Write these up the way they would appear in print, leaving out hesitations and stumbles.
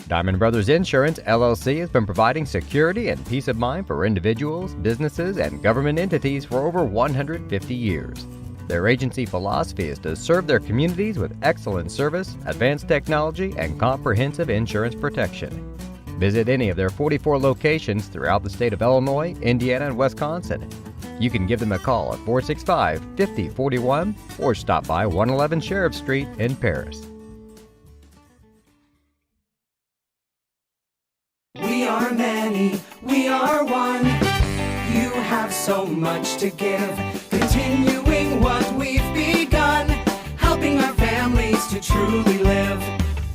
Diamond Brothers Insurance, LLC has been providing security and peace of mind for individuals, businesses, and government entities for over 150 years. Their agency philosophy is to serve their communities with excellent service, advanced technology, and comprehensive insurance protection. Visit any of their 44 locations throughout the state of Illinois, Indiana, and Wisconsin. You can give them a call at 465-5041 or stop by 111 Sheriff Street in Paris. We are many, we are one. You have so much to give, continuing what we've begun, helping our families to truly live.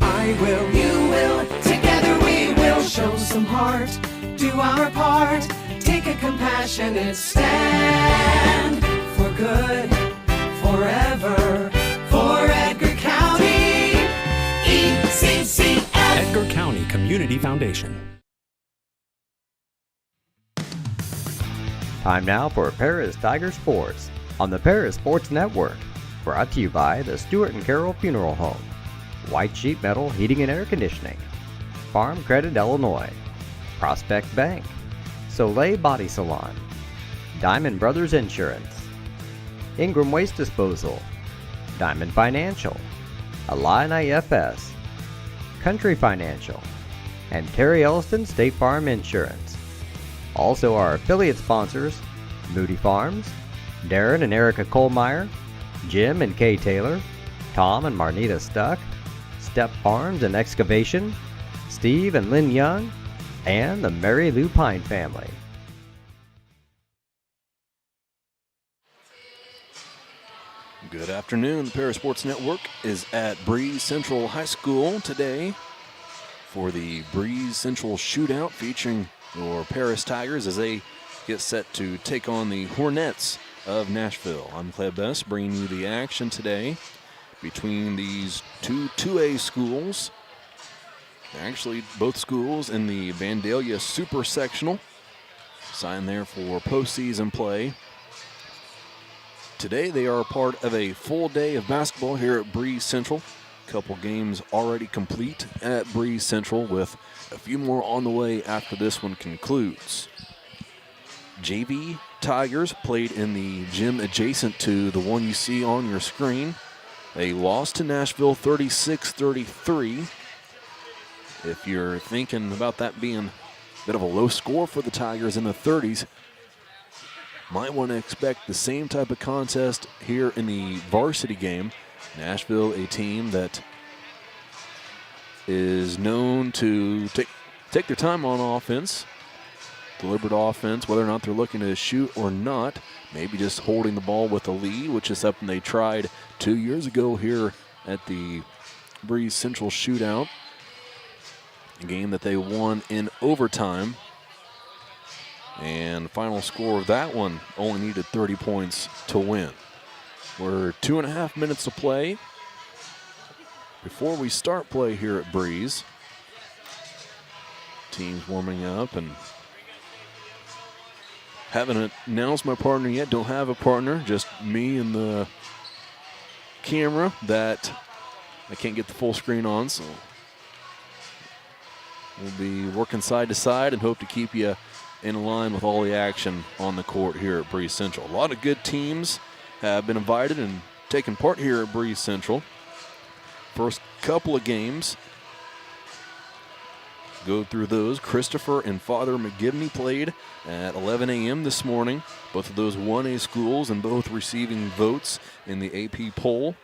I will, you will, together we will show some heart, do our part, take a compassionate stand for good, forever, for Edgar County, ECCF. Edgar County Community Foundation. Time now for Paris Tiger Sports on the Paris Sports Network. Brought to you by the Stewart and Carroll Funeral Home, White Sheet Metal Heating and Air Conditioning, Farm Credit Illinois, Prospect Bank, Soleil Body Salon, Diamond Brothers Insurance, Ingram Waste Disposal, Diamond Financial, Illini FS, Country Financial, and Terry Elliston State Farm Insurance. Also our affiliate sponsors, Moody Farms, Darren and Erica Kohlmeyer, Jim and Kay Taylor, Tom and Marnita Stuck, Step Farms and Excavation, Steve and Lynn Young, and the Mary Lou Pine family. Good afternoon. The Paris Sports Network is at Breese Central High School today for the Breese Central Shootout featuring your Paris Tigers as they get set to take on the Hornets of Nashville. I'm Cleb Best bringing you the action today between these two 2A schools. Actually, both schools in the Vandalia Super Sectional. Signed there for postseason play. Today they are part of a full day of basketball here at Breese Central. A couple games already complete at Breese Central with a few more on the way after this one concludes. JV Tigers played in the gym adjacent to the one you see on your screen. They lost to Nashville 36-33. If you're thinking about that being a bit of a low score for the Tigers in the 30s, might want to expect the same type of contest here in the varsity game. Nashville, a team that is known to take their time on offense, deliberate offense, whether or not they're looking to shoot or not. Maybe just holding the ball with a lead, which is something they tried 2 years ago here at the Breese Central Shootout, a game that they won in overtime. And the final score of that one only needed 30 points to win. We're 2.5 minutes to play before we start play here at Breese. Team's warming up and haven't announced my partner yet. Don't have a partner, just me and the camera that I can't get the full screen on, so we'll be working side to side and hope to keep you in line with all the action on the court here at Breese Central. A lot of good teams have been invited and taken part here at Breese Central. First couple of games, go through those. Christopher and Father McGivney played at 11 a.m. this morning. Both of those 1A schools and both receiving votes in the AP poll.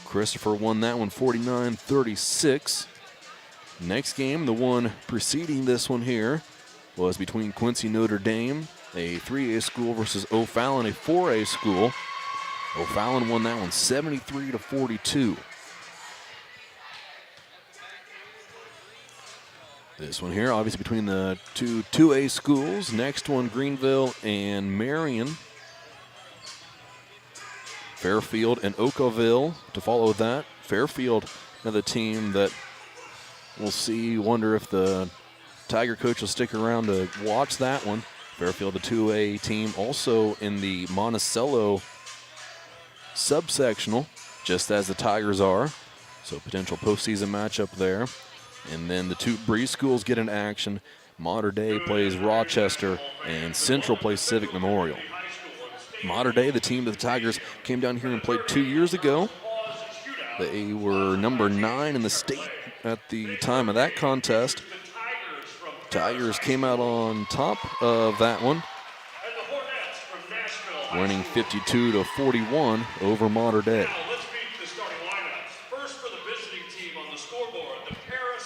Christopher won that one 49-36. Next game, the one preceding this one here, was between Quincy Notre Dame, a 3A school, versus O'Fallon, a 4A school. O'Fallon won that one 73-42. This one here, obviously between the two 2A schools. Next one, Greenville and Marion. Fairfield and Oakville to follow that. Fairfield, another team that we'll see, wonder if the Tiger coach will stick around to watch that one. Fairfield, a 2A team, also in the Monticello subsectional, just as the Tigers are. So potential postseason matchup there. And then the two Breese schools get in action. Mater Dei plays Rochester, and Central plays Civic Memorial. Mater Dei, the team that the Tigers came down here and played 2 years ago. They were number 9 in the state at the time of that contest. Tigers came out on top of that one, winning 52-41 over Mater Dei.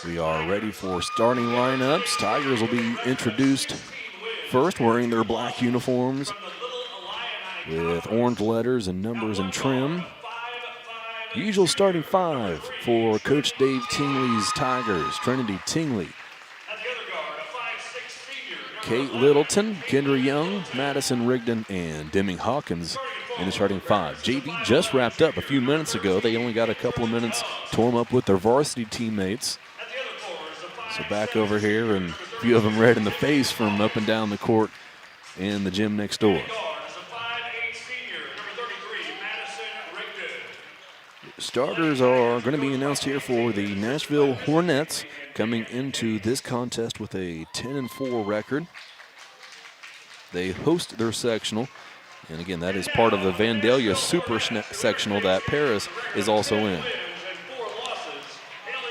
We are ready for starting lineups. Tigers will be introduced first, wearing their black uniforms with orange letters and numbers and trim. Usual starting 5 for Coach Dave Tingley's Tigers. Trinity Tingley, Kate Littleton, Kendra Young, Madison Rigdon, and Deming Hawkins in the starting 5. JV just wrapped up a few minutes ago. They only got a couple of minutes to warm up with their varsity teammates. So back over here, and a few of them red in the face from up and down the court in the gym next door. Starters are going to be announced here for the Nashville Hornets, coming into this contest with a 10-4 record. They host their sectional, and again, that is part of the Vandalia Super Sectional that Paris is also in.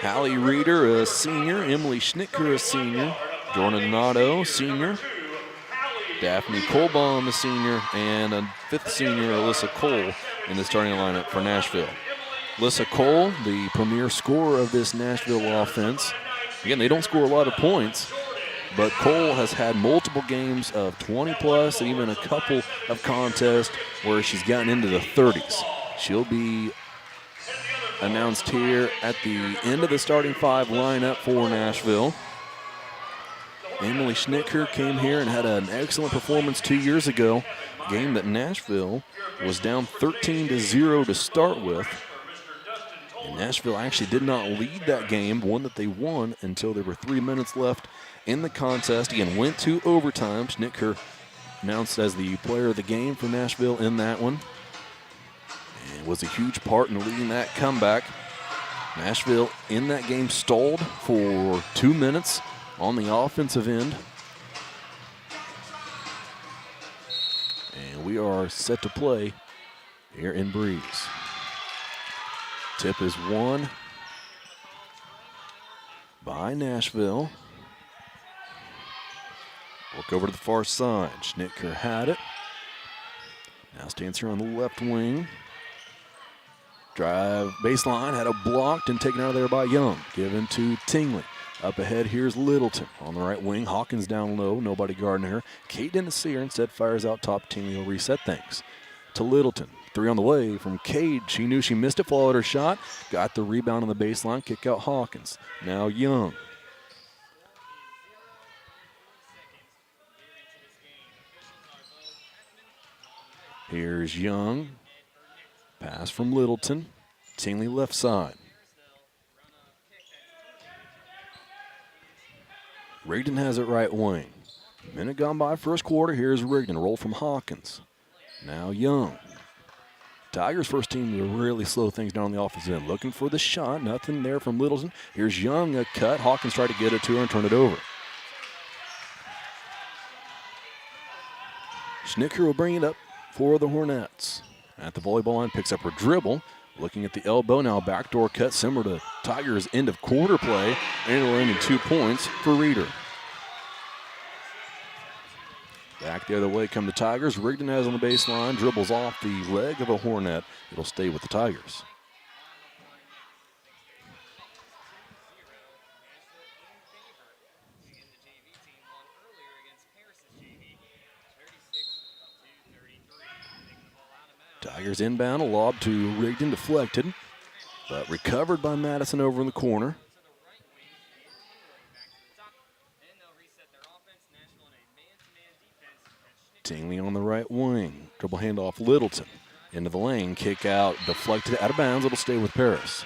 Hallie Reeder, a senior. Emily Schnittker, a senior. Jordan Donato, senior. Daphne Colbaum, a senior. And a 5th senior, Alyssa Cole, in the starting lineup for Nashville. Alyssa Cole, the premier scorer of this Nashville offense. Again, they don't score a lot of points, but Cole has had multiple games of 20-plus, and even a couple of contests where she's gotten into the 30s. She'll be announced here at the end of the starting 5 lineup for Nashville. Emily Schnittker came here and had an excellent performance 2 years ago, a game that Nashville was down 13-0 to start with. And Nashville actually did not lead that game, one that they won until there were 3 minutes left in the contest. Again, went to overtime. Schnittker announced as the player of the game for Nashville in that one. And was a huge part in leading that comeback. Nashville in that game stalled for 2 minutes on the offensive end. And we are set to play here in Breese. Tip is won by Nashville. Work over to the far side. Schnittker had it. Now stands here on the left wing. Drive baseline, had it blocked and taken out of there by Young. Given to Tingley. Up ahead, here's Littleton on the right wing. Hawkins down low, nobody guarding her. Kate didn't see her, instead fires out top. Tingley will reset things to Littleton. 3 on the way from Cade. She knew she missed it, followed her shot. Got the rebound on the baseline, kick out Hawkins. Now Young. Here's Young. Pass from Littleton. Tingley left side. Rigdon has it right wing. Minute gone by first quarter. Here's Rigdon. Roll from Hawkins. Now Young. Tigers' first team to really slow things down on the offensive end. Looking for the shot. Nothing there from Littleton. Here's Young, a cut. Hawkins tried to get it to her and turn it over. Schnittker will bring it up for the Hornets. At the volleyball line, picks up her dribble. Looking at the elbow now, backdoor cut similar to Tigers' end of quarter play. And it'll end in 2 points for Reeder. Back the other way come the Tigers. Rigdon has on the baseline, dribbles off the leg of a Hornet. It'll stay with the Tigers. Tigers inbound, a lob to Rigdon, deflected, but recovered by Madison over in the corner. Tingley on the right wing. Dribble handoff Littleton. Into the lane, kick out, deflected out of bounds. It'll stay with Paris.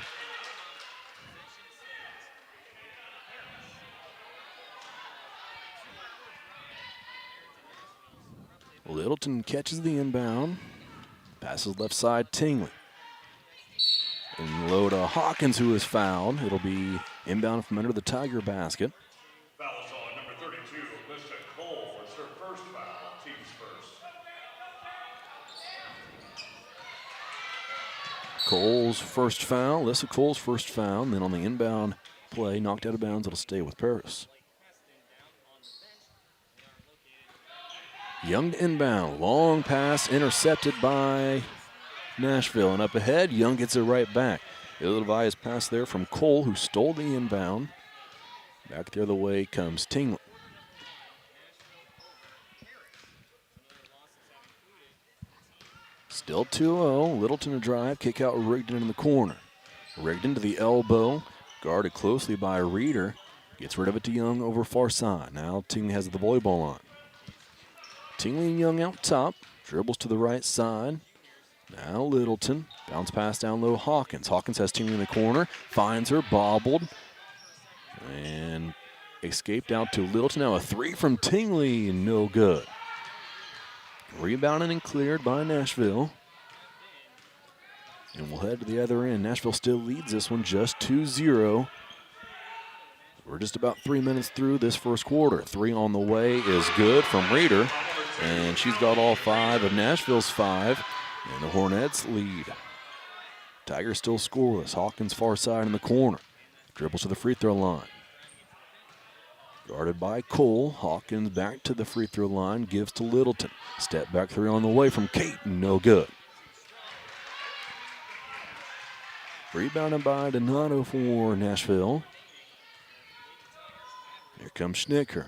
Littleton catches the inbound. Passes left side, Tingley. And low to Hawkins, who is fouled. It'll be Inbound from under the Tiger basket. Foul is on number 32, Alyssa Cole. It's her first foul, team's first. Cole's first foul, Alyssa Cole's first foul, and then on the inbound play, knocked out of bounds, it'll stay with Paris. Young to inbound, long pass intercepted by Nashville, and up ahead, Young gets it right back. Ill-advised pass there from Cole, who stole the inbound. Back the other way comes Tingley. Still 2-0, Littleton to drive, kick out Rigdon in the corner. Rigdon to the elbow, guarded closely by Reeder. Gets rid of it to Young over far side. Now Tingley has the volleyball on. Tingley and Young out top, dribbles to the right side. Now Littleton, bounce pass down low, Hawkins. Hawkins has Tingley in the corner, finds her, bobbled, and escaped out to Littleton. Now a three from Tingley, no good. Rebounded and cleared by Nashville. And we'll head to the other end. Nashville still leads this one just 2-0. We're just about 3 minutes through this first quarter. Three on the way is good from Reeder. And she's got all 5 of Nashville's 5. And the Hornets lead. Tigers still scoreless. Hawkins far side in the corner. Dribbles to the free throw line. Guarded by Cole. Hawkins back to the free throw line. Gives to Littleton. Step back three on the way from Kate. No good. Rebounded by Donato for Nashville. Here comes Schnicker.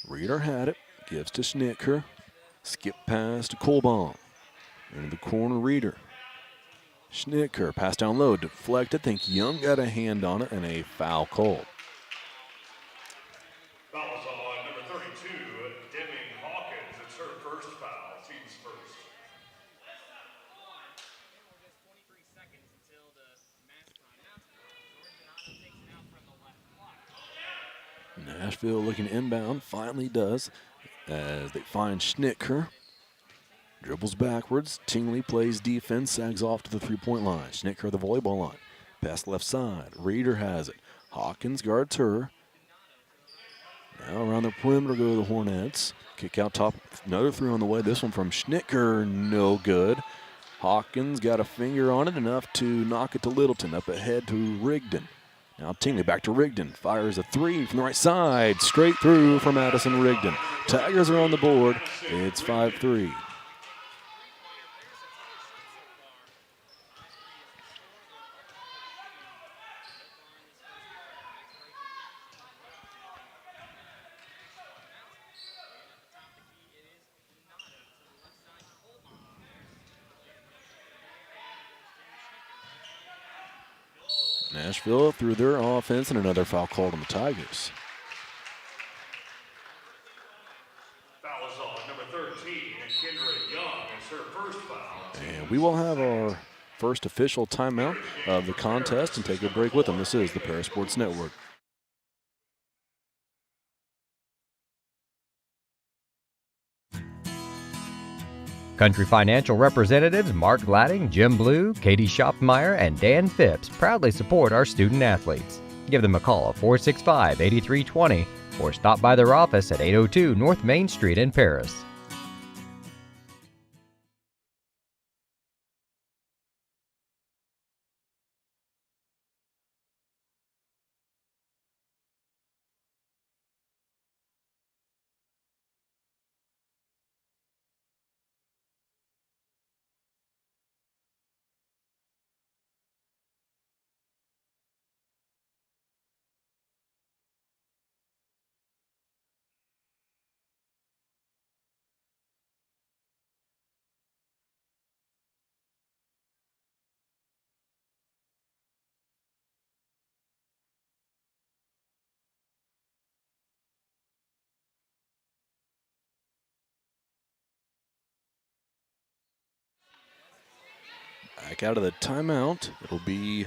Reeder had it. Gives to Schnicker. Skip pass to Colbaum. Into the corner, Reeder. Schnicker, pass down low, deflected. Think Young got a hand on it, and a foul called. Foul is on number 32, Deming Hawkins. It's her first foul, team's first. Nashville looking inbound, finally does, as they find Schnicker. Dribbles backwards. Tingley plays defense, sags off to the three-point line. Schnicker the volleyball line. Pass left side. Reeder has it. Hawkins guards her. Now around the perimeter go the Hornets. Kick out top. Another three on the way. This one from Schnicker. No good. Hawkins got a finger on it, enough to knock it to Littleton. Up ahead to Rigdon. Now Tingley back to Rigdon. Fires a three from the right side. Straight through from Addison Rigdon. Tigers are on the board. It's 5-3. Nashville through their offense, and another foul called on the Tigers. Foul is on number 13, Kendra Young. It's her first foul. And we will have our first official timeout of the contest and take a break with them. This is the Paris Sports Network. Country Financial representatives Mark Gladding, Jim Blue, Katie Schopmeyer, and Dan Phipps proudly support our student athletes. Give them a call at 465-8320 or stop by their office at 802 North Main Street in Paris. Back out of the timeout. It'll be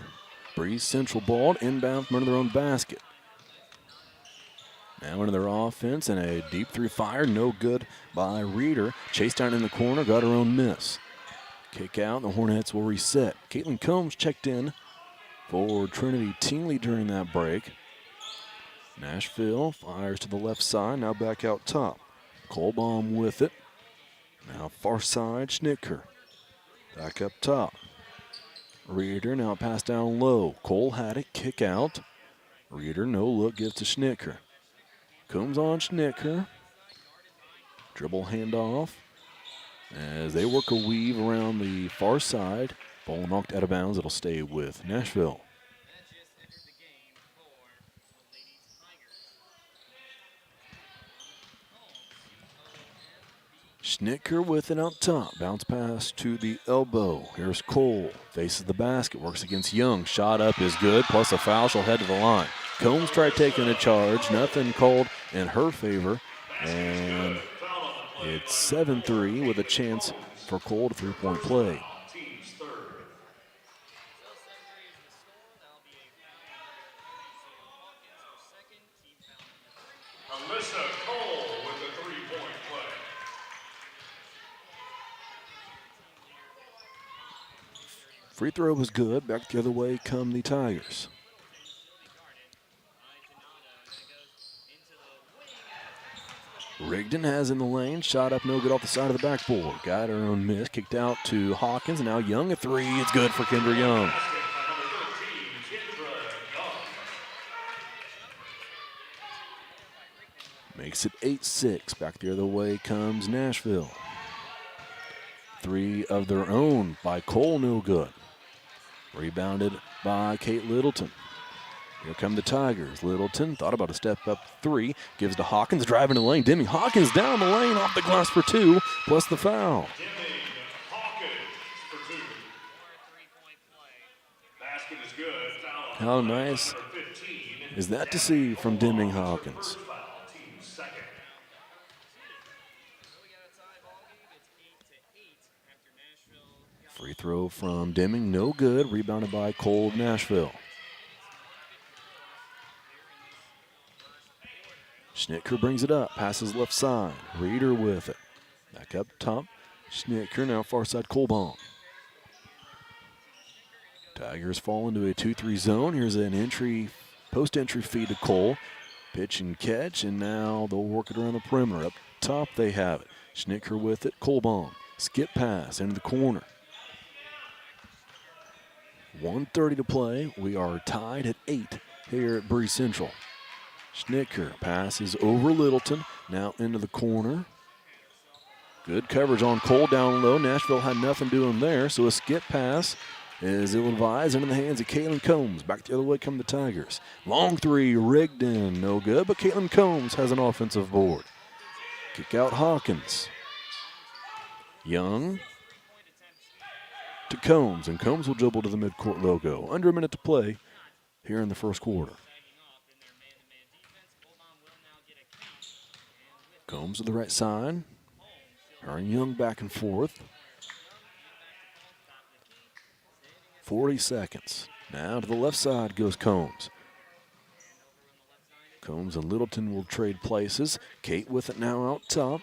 Breese Central ball inbound from under their own basket. Now into their offense, and a deep three fire, no good by Reeder. Chased down in the corner, got her own miss. Kick out, the Hornets will reset. Caitlin Combs checked in for Trinity Tingley during that break. Nashville fires to the left side, now back out top. Kolbaum with it. Now far side, Schnicker. Back up top. Reeder now pass down low. Cole had it, kick out. Reeder, no look, gives to Schnicker. Combs on Schnicker. Dribble handoff. As they work a weave around the far side. Ball knocked out of bounds. It'll stay with Nashville. Schnicker with it out top. Bounce pass to the elbow. Here's Cole. Faces the basket. Works against Young. Shot up is good. Plus a foul. She'll head to the line. Combs tried taking a charge. Nothing called in her favor. And it's 7-3 with a chance for Cole to three-point play. Free throw was good. Back the other way come the Tigers. Rigdon has in the lane. Shot up no good off the side of the backboard. Got her own miss. Kicked out to Hawkins. Now Young a three. It's good for Kendra Young. Makes it 8-6. Back the other way comes Nashville. Three of their own by Cole, no good. Rebounded by Kate Littleton. Here come the Tigers. Littleton thought about a step-up three. Gives to Hawkins, driving the lane. Demi Hawkins down the lane, off the glass for two, plus the foul. How nice is that to see from Deming Hawkins? Free throw from Deming, no good. Rebounded by Cole of Nashville. Schnicker brings it up, passes left side. Reeder with it. Back up top. Schnicker now far side Kolbaum. Tigers fall into a 2-3 zone. Here's an entry, post-entry feed to Cole. Pitch and catch, and now they'll work it around the perimeter. Up top they have it. Schnicker with it. Kolbaum. Skip pass into the corner. 1:30 to play. We are tied at 8 here at Breese Central. Schnicker passes over Littleton. Now into the corner. Good coverage on Cole down low. Nashville had nothing doing there, so a skip pass is ill-advised into the hands of Caitlin Combs. Back the other way come the Tigers. Long three, Rigdon, no good, but Caitlin Combs has an offensive board. Kick out Hawkins. Young to Combs, and Combs will dribble to the midcourt logo. Under a minute to play here in the first quarter. Combs to the right side. Her and Young back and forth. 40 seconds. Now to the left side goes Combs. Combs and Littleton will trade places. Kate with it now out top.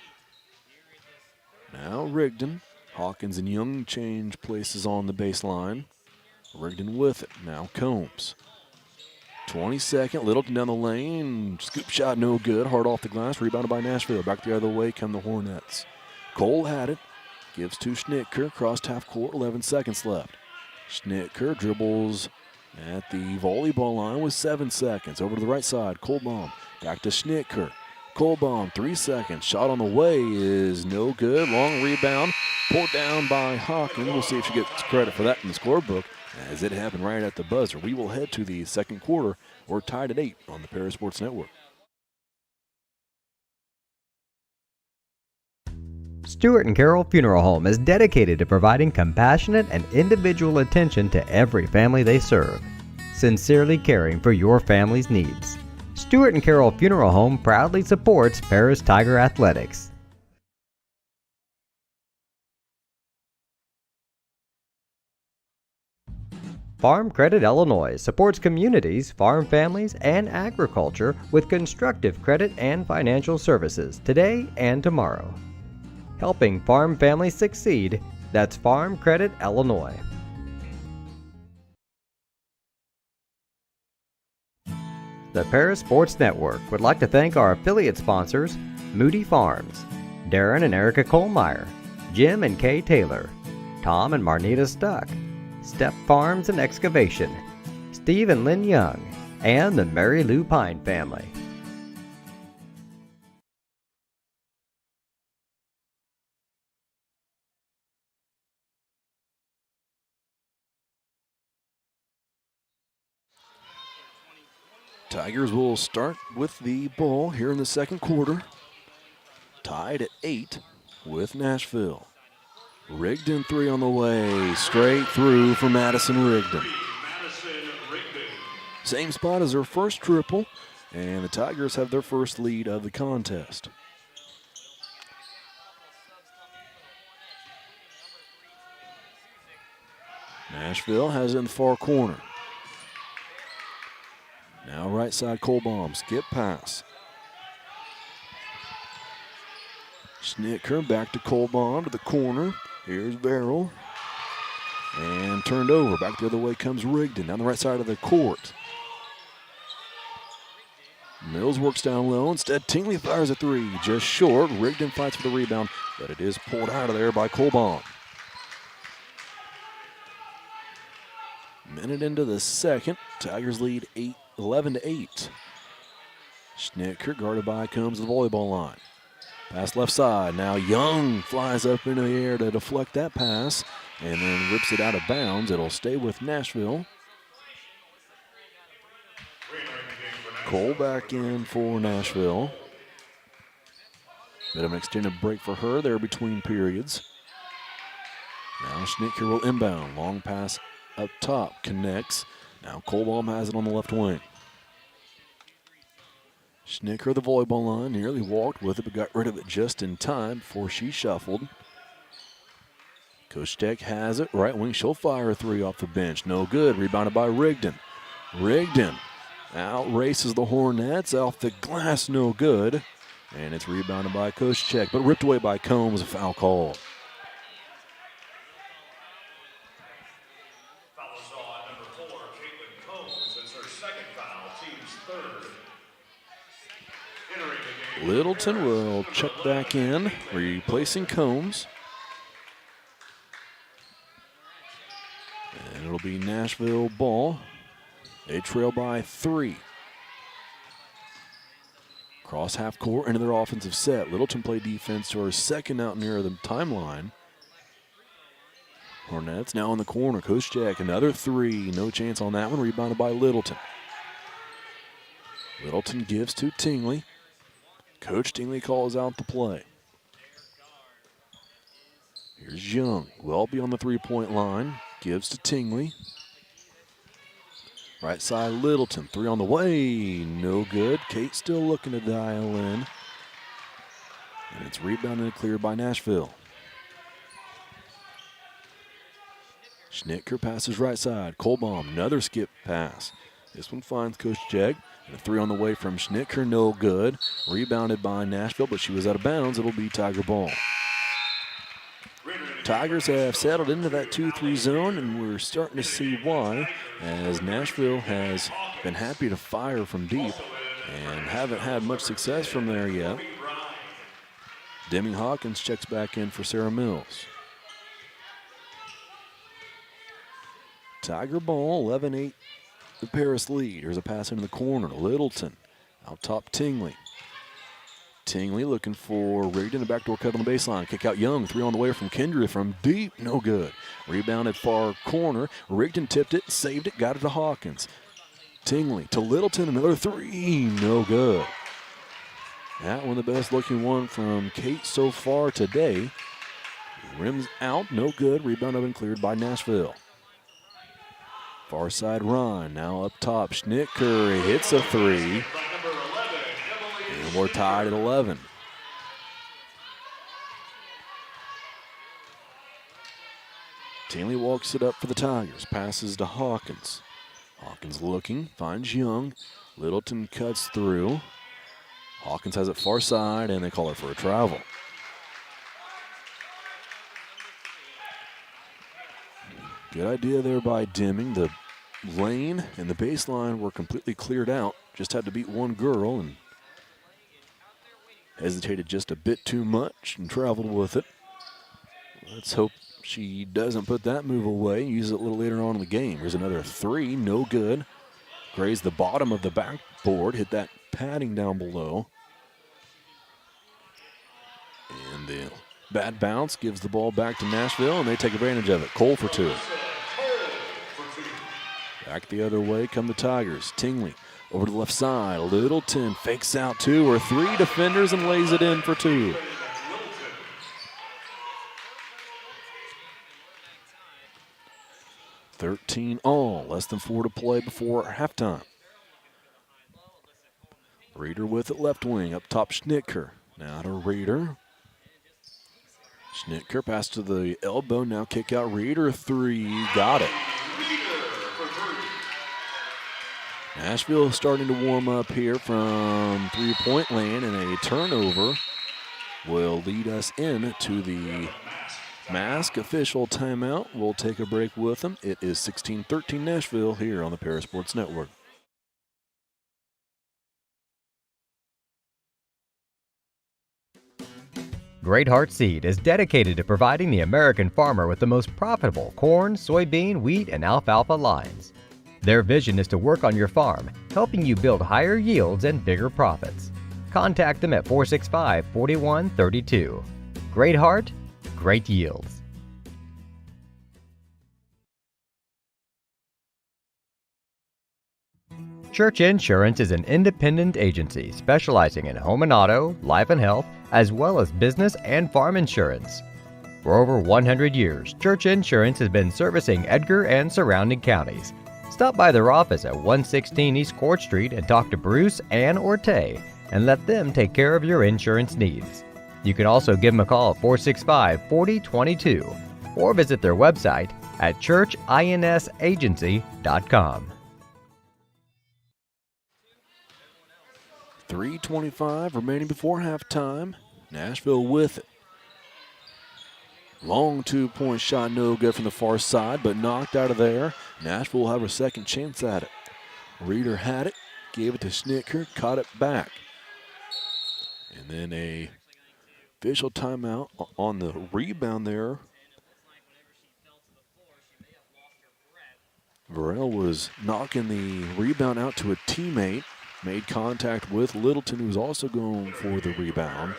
Now Rigdon. Hawkins and Young change places on the baseline. Rigdon with it. Now Combs. 22nd. Littleton down the lane. Scoop shot no good. Hard off the glass. Rebounded by Nashville. Back the other way come the Hornets. Cole had it. Gives to Schnicker. Crossed half court. 11 seconds left. Schnicker dribbles at the volleyball line with 7 seconds. Over to the right side. Kolbaum. Back to Schnicker. Kolbaum, 3 seconds. Shot on the way is no good. Long rebound. Pulled down by Hawkins. We'll see if she gets credit for that in the scorebook, as it happened right at the buzzer. We will head to the second quarter. We're tied at 8 on the Paris Sports Network. Stewart and Carroll Funeral Home is dedicated to providing compassionate and individual attention to every family they serve, sincerely caring for your family's needs. Stewart and Carroll Funeral Home proudly supports Paris Tiger Athletics. Farm Credit Illinois supports communities, farm families, and agriculture with constructive credit and financial services today and tomorrow. Helping farm families succeed, That's Farm Credit Illinois. The Paris Sports Network would like to thank our affiliate sponsors, Moody Farms, Darren and Erica Kohlmeyer, Jim and Kay Taylor, Tom and Marnita Stuck, Step Farms and Excavation, Steve and Lynn Young, and the Mary Lou Pine family. Tigers will start with the ball here in the second quarter. Tied at 8 with Nashville. Rigdon 3 on the way. Straight through for Madison Rigdon. Same spot as their first triple, and the Tigers have their first lead of the contest. Nashville has it in the far corner. Now right side Kohlbaum, skip pass. Schnittker back to Kohlbaum to the corner. Here's Verrill. And turned over. Back the other way comes Rigdon down the right side of the court. Mills works down low. Instead, Tingley fires a three. Just short. Rigdon fights for the rebound, but it is pulled out of there by Kohlbaum. Minute into the second. Tigers lead 11-8. Schnittker guarded by Combs to the volleyball line. Pass left side. Now Young flies up into the air to deflect that pass and then rips it out of bounds. It'll stay with Nashville. Cole back in for Nashville. Bit of an extended break for her there between periods. Now Schnittker will inbound. Long pass up top. Connects. Now Kohlbaum has it on the left wing. Schnittker, the volleyball line, nearly walked with it, but got rid of it just in time before she shuffled. Koscheck has it, right wing. She'll fire a three off the bench. No good. Rebounded by Rigdon. Rigdon out races the Hornets off the glass. No good. And it's rebounded by Koscheck, but ripped away by Combs. A foul call. Littleton will check back in, replacing Combs. And it'll be Nashville ball. They trail by 3. Cross half court into their offensive set. Littleton play defense to our second out near the timeline. Hornets now in the corner. Koscheck, another three. No chance on that one. Rebounded by Littleton. Littleton gives to Tingley. Coach Tingley calls out the play. Here's Young. Well beyond the three-point line. Gives to Tingley. Right side Littleton. Three on the way. No good. Kate still looking to dial in. And it's rebounded and cleared by Nashville. Schnittker passes right side. Kohlbaum, another skip pass. This one finds Koscheck. And a three on the way from Schnittker, no good. Rebounded by Nashville, but she was out of bounds. It'll be Tiger ball. Tigers have settled into that 2-3 zone, and we're starting to see why, as Nashville has been happy to fire from deep and haven't had much success from there yet. Demi Hawkins checks back in for Sarah Mills. Tiger ball, 11-8. The Paris lead. Here's a pass into the corner. Littleton out top Tingley. Tingley looking for Rigdon. A backdoor cut on the baseline. Kick out Young. Three on the way from Kendra from deep. No good. Rebounded far corner. Rigdon tipped it, saved it, got it to Hawkins. Tingley to Littleton. Another three. No good. That one the best looking one from Kate so far today. Rims out. No good. Rebound up and cleared by Nashville. Far side run, now up top. Schnittker hits a three. And we're tied at 11. Tingley walks it up for the Tigers. Passes to Hawkins. Hawkins looking, finds Young. Littleton cuts through. Hawkins has it far side, and they call it for a travel. Good idea there by Deming. The lane and the baseline were completely cleared out. Just had to beat one girl and hesitated just a bit too much and traveled with it. Let's hope she doesn't put that move away. Use it a little later on in the game. Here's another three, no good. Grazed the bottom of the backboard, hit that padding down below. And the bad bounce gives the ball back to Nashville, and they take advantage of it. Cole for two. Back the other way come the Tigers. Tingley over to the left side. Littleton fakes out two or three defenders and lays it in for two. all, less than 4 to play before halftime. Reeder with it left wing, up top Schnittker. Now to Reeder. Schnittker pass to the elbow, now kick out Reeder, three, got it. Nashville starting to warm up here from three-point land, and a turnover will lead us into the Mask official timeout. We'll take a break with them. It is 16-13 Nashville here on the Parasports Network. Great Heart Seed is dedicated to providing the American farmer with the most profitable corn, soybean, wheat, and alfalfa lines. Their vision is to work on your farm, helping you build higher yields and bigger profits. Contact them at 465-4132. Great Heart, great yields. Church Insurance is an independent agency specializing in home and auto, life and health, as well as business and farm insurance. For over 100 years, Church Insurance has been servicing Edgar and surrounding counties. Stop by their office at 116 East Court Street and talk to Bruce, Ann, or Tay, and let them take care of your insurance needs. You can also give them a call at 465-4022 or visit their website at churchinsagency.com. 3:25 remaining before halftime. Nashville with it. Long two-point shot, no good from the far side, but knocked out of there. Nashville will have a second chance at it. Reeder had it, gave it to Schnittker, caught it back. And then a official timeout on the rebound there. Varel was knocking the rebound out to a teammate. Made contact with Littleton, who's also going for the rebound.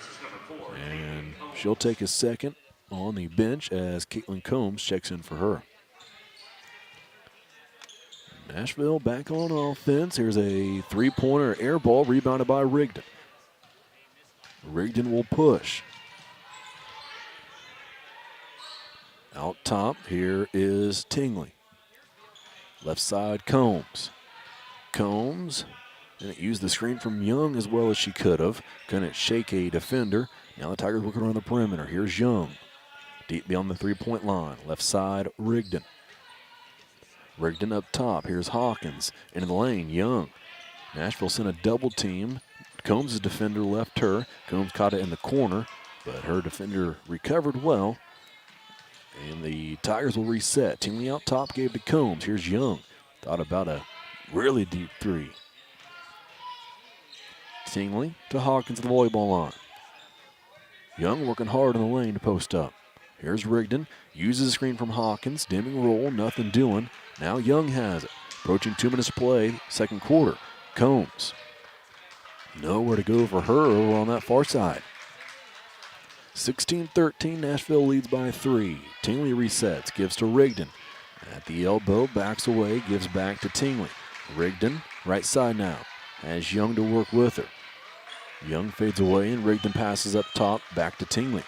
And she'll take a second on the bench as Caitlin Combs checks in for her. Nashville back on offense. Here's a three-pointer air ball rebounded by Rigdon. Rigdon will push. Out top, here is Tingley. Left side, Combs. Combs. And it used the screen from Young as well as she could have. Couldn't shake a defender. Now the Tigers working around the perimeter. Here's Young. Deep beyond the three-point line. Left side, Rigdon. Rigdon up top. Here's Hawkins. Into the lane, Young. Nashville sent a double team. Combs' defender left her. Combs caught it in the corner, but her defender recovered well. And the Tigers will reset. Tingley out top, gave to Combs. Here's Young. Thought about a really deep three. Tingley to Hawkins at the volleyball line. Young working hard in the lane to post up. Here's Rigdon. Uses the screen from Hawkins. Dimming roll, nothing doing. Now Young has it. Approaching 2 minutes to play, second quarter. Combs. Nowhere to go for her over on that far side. 16-13, Nashville leads by 3. Tingley resets, gives to Rigdon. At the elbow, backs away, gives back to Tingley. Rigdon, right side now. Has Young to work with her. Young fades away and Rigdon passes up top, back to Tingley.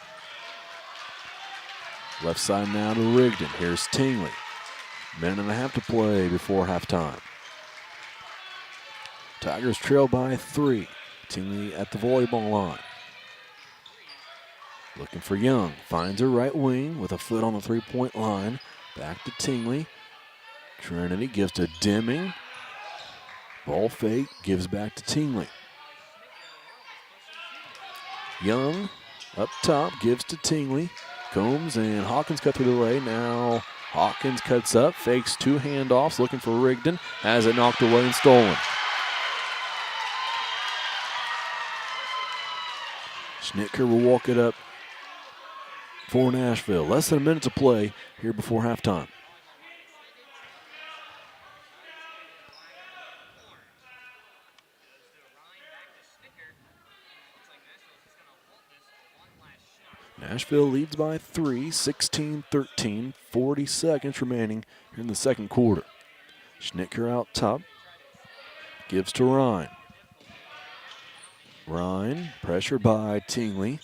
Left side now to Rigdon. Here's Tingley. Minute and a half to play before halftime. Tigers trail by 3. Tingley at the volleyball line. Looking for Young. Finds her right wing with a foot on the three-point line. Back to Tingley. Trinity gives to Deming. Ball fake, gives back to Tingley. Young up top, gives to Tingley. Combs and Hawkins cut through the lane. Now Hawkins cuts up, fakes 2 handoffs, looking for Rigdon, has it knocked away and stolen. Schnitker will walk it up for Nashville. Less than a minute to play here before halftime. Nashville leads by 3, 16-13, 40 seconds remaining here in the second quarter. Schnitker out top, gives to Ryan. Ryan, pressured by Tingley.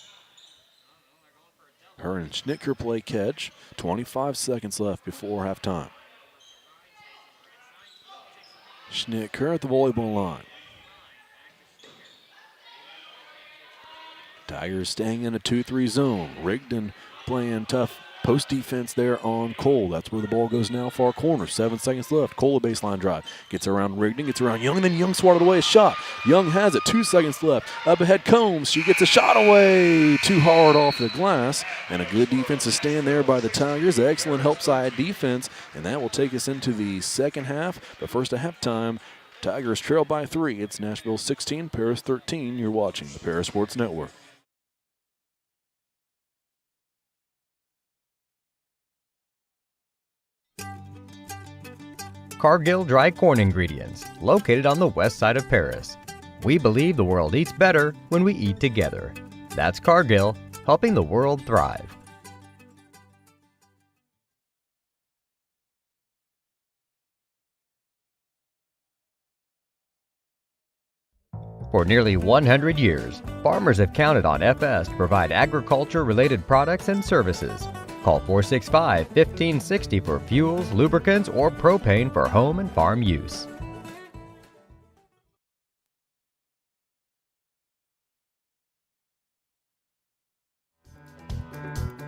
Her and Schnitker play catch. 25 seconds left before halftime. Schnitker at the volleyball line. Tigers staying in a 2-3 zone. Rigdon playing tough post defense there on Cole. That's where the ball goes now, far corner. 7 seconds left. Cole a baseline drive. Gets around Rigdon, gets around Young, and then Young swatted away a shot. Young has it. 2 seconds left. Up ahead Combs. She gets a shot away. Too hard off the glass. And a good defensive stand there by the Tigers. Excellent help side defense. And that will take us into the second half. But first at halftime, Tigers trail by 3. It's Nashville 16, Paris 13. You're watching the Paris Sports Network. Cargill Dry Corn Ingredients, located on the west side of Paris. We believe the world eats better when we eat together. That's Cargill, helping the world thrive. For nearly 100 years, farmers have counted on FS to provide agriculture-related products and services. Call 465-1560 for fuels, lubricants, or propane for home and farm use.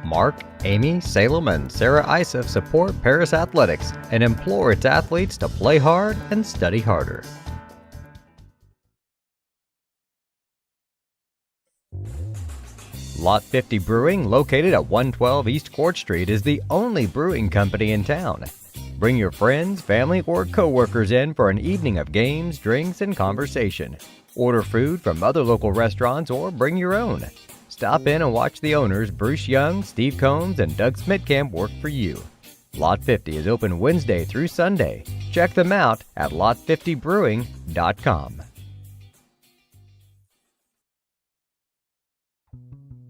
Mark, Amy, Salem, and Sarah Isef support Paris Athletics and implore its athletes to play hard and study harder. Lot 50 Brewing, located at 112 East Court Street, is the only brewing company in town. Bring your friends, family, or co-workers in for an evening of games, drinks, and conversation. Order food from other local restaurants or bring your own. Stop in and watch the owners Bruce Young, Steve Combs, and Doug Smitkamp work for you. Lot 50 is open Wednesday through Sunday. Check them out at lot50brewing.com.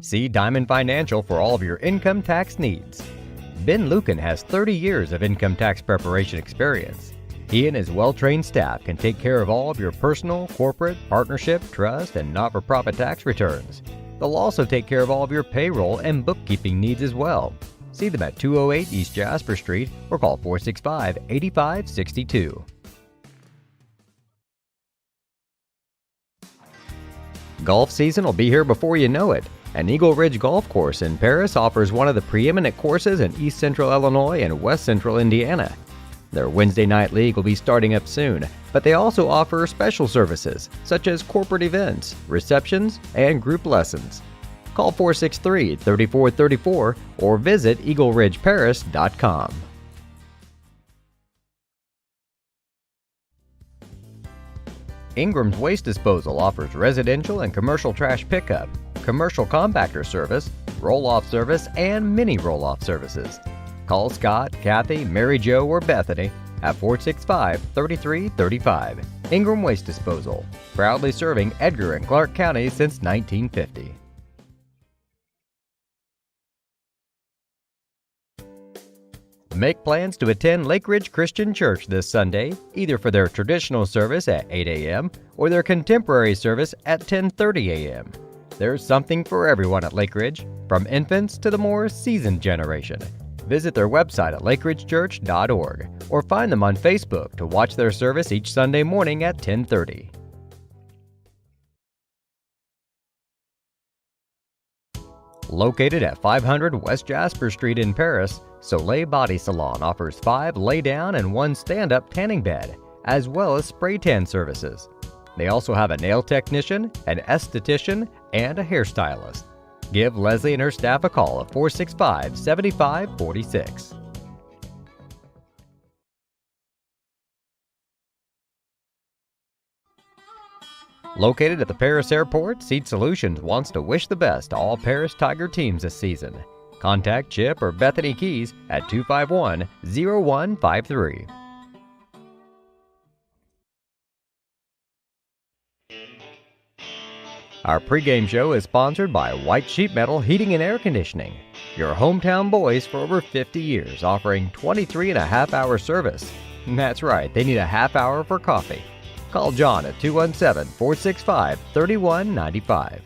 See Diamond Financial for all of your income tax needs. Ben Lucan has 30 years of income tax preparation experience. He and his well-trained staff can take care of all of your personal, corporate, partnership, trust, and not-for-profit tax returns. They'll also take care of all of your payroll and bookkeeping needs as well. See them at 208 East Jasper Street or call 465-8562. Golf season will be here before you know it. And Eagle Ridge Golf Course in Paris offers one of the preeminent courses in East Central Illinois and West Central Indiana. Their Wednesday night league will be starting up soon, but they also offer special services such as corporate events, receptions, and group lessons. Call 463-3434 or visit eagleridgeparis.com. Ingram's Waste Disposal offers residential and commercial trash pickup, commercial compactor service, roll-off service, and mini roll-off services. Call Scott, Kathy, Mary Jo, or Bethany at 465-3335. Ingram Waste Disposal, proudly serving Edgar and Clark counties since 1950. Make plans to attend Lake Ridge Christian Church this Sunday, either for their traditional service at 8 a.m. or their contemporary service at 10:30 a.m. There's something for everyone at Lake Ridge, from infants to the more seasoned generation. Visit their website at lakeridgechurch.org or find them on Facebook to watch their service each Sunday morning at 10:30. Located at 500 West Jasper Street in Paris, Soleil Body Salon offers 5 lay-down and 1 stand-up tanning bed, as well as spray tan services. They also have a nail technician, an esthetician, and a hairstylist. Give Leslie and her staff a call at 465-7546. Located at the Paris Airport, Seed Solutions wants to wish the best to all Paris Tiger teams this season. Contact Chip or Bethany Keys at 251-0153. Our pregame show is sponsored by White Sheet Metal Heating and Air Conditioning, your hometown boys for over 50 years, offering 23.5-hour service. That's right, they need a half hour for coffee. Call John at 217-465-3195.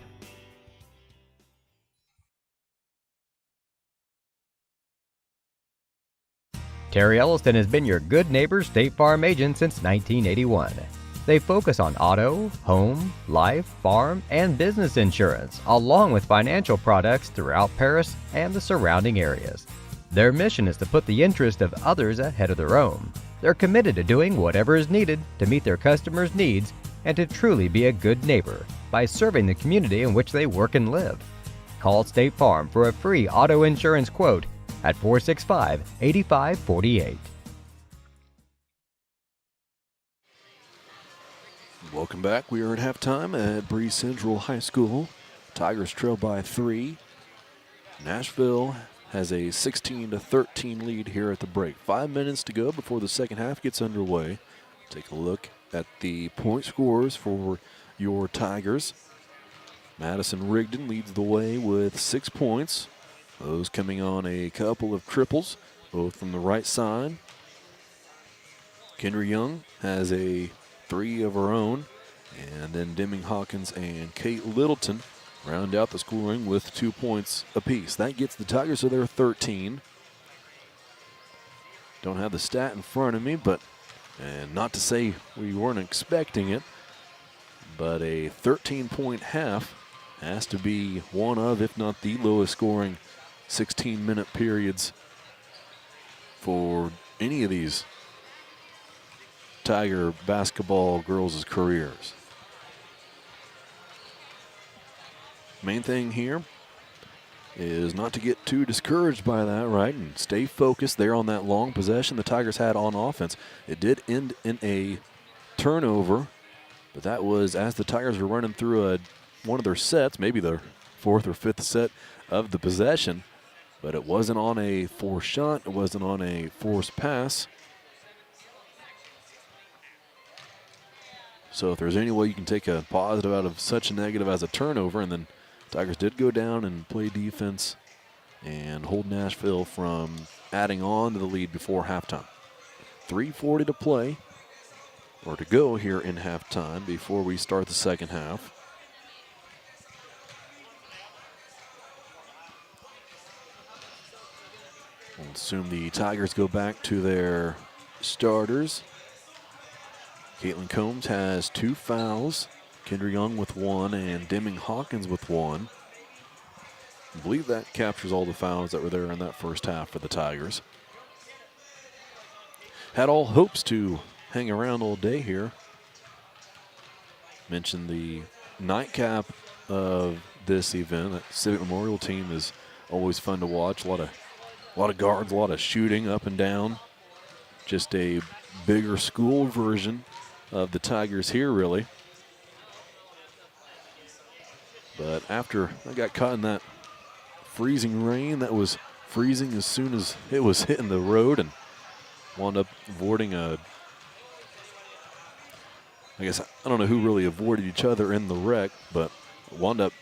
Terry Elliston has been your good neighbor State Farm agent since 1981. They focus on auto, home, life, farm, and business insurance, along with financial products throughout Paris and the surrounding areas. Their mission is to put the interest of others ahead of their own. They're committed to doing whatever is needed to meet their customers' needs and to truly be a good neighbor by serving the community in which they work and live. Call State Farm for a free auto insurance quote at 465-8548. Welcome back. We are at halftime at Breese Central High School. Tigers trail by 3. Nashville has a 16-13 lead here at the break. 5 minutes to go before the second half gets underway. Take a look at the point scorers for your Tigers. Madison Rigdon leads the way with 6 points. Those coming on a couple of triples, both from the right side. Kendra Young has a 3 of her own. And then Deming Hawkins and Kate Littleton round out the scoring with 2 points apiece. That gets the Tigers to their 13. Don't have the stat in front of me, but, and not to say we weren't expecting it, but a 13-point half has to be one of, if not the lowest scoring 16-minute periods for any of these Tiger basketball girls' careers. Main thing here is not to get too discouraged by that, right, and stay focused there on that long possession the Tigers had on offense. It did end in a turnover, but that was as the Tigers were running through one of their sets, maybe their 4th or 5th set of the possession, but it wasn't on a forced shot, it wasn't on a forced pass. So if there's any way you can take a positive out of such a negative as a turnover, and then Tigers did go down and play defense and hold Nashville from adding on to the lead before halftime. 3:40 to play, or to go here in halftime before we start the second half. We'll assume the Tigers go back to their starters. Caitlin Combs has 2 fouls. Kendra Young with 1 and Deming Hawkins with 1. I believe that captures all the fouls that were there in that first half for the Tigers. Had all hopes to hang around all day here. Mentioned the nightcap of this event. That Civic Memorial team is always fun to watch. A lot of guards, a lot of shooting up and down. Just a bigger school version of the Tigers here, really. But after I got caught in that freezing rain, that was freezing as soon as it was hitting the road, and wound up avoiding I guess I don't know who really avoided each other in the wreck, but wound up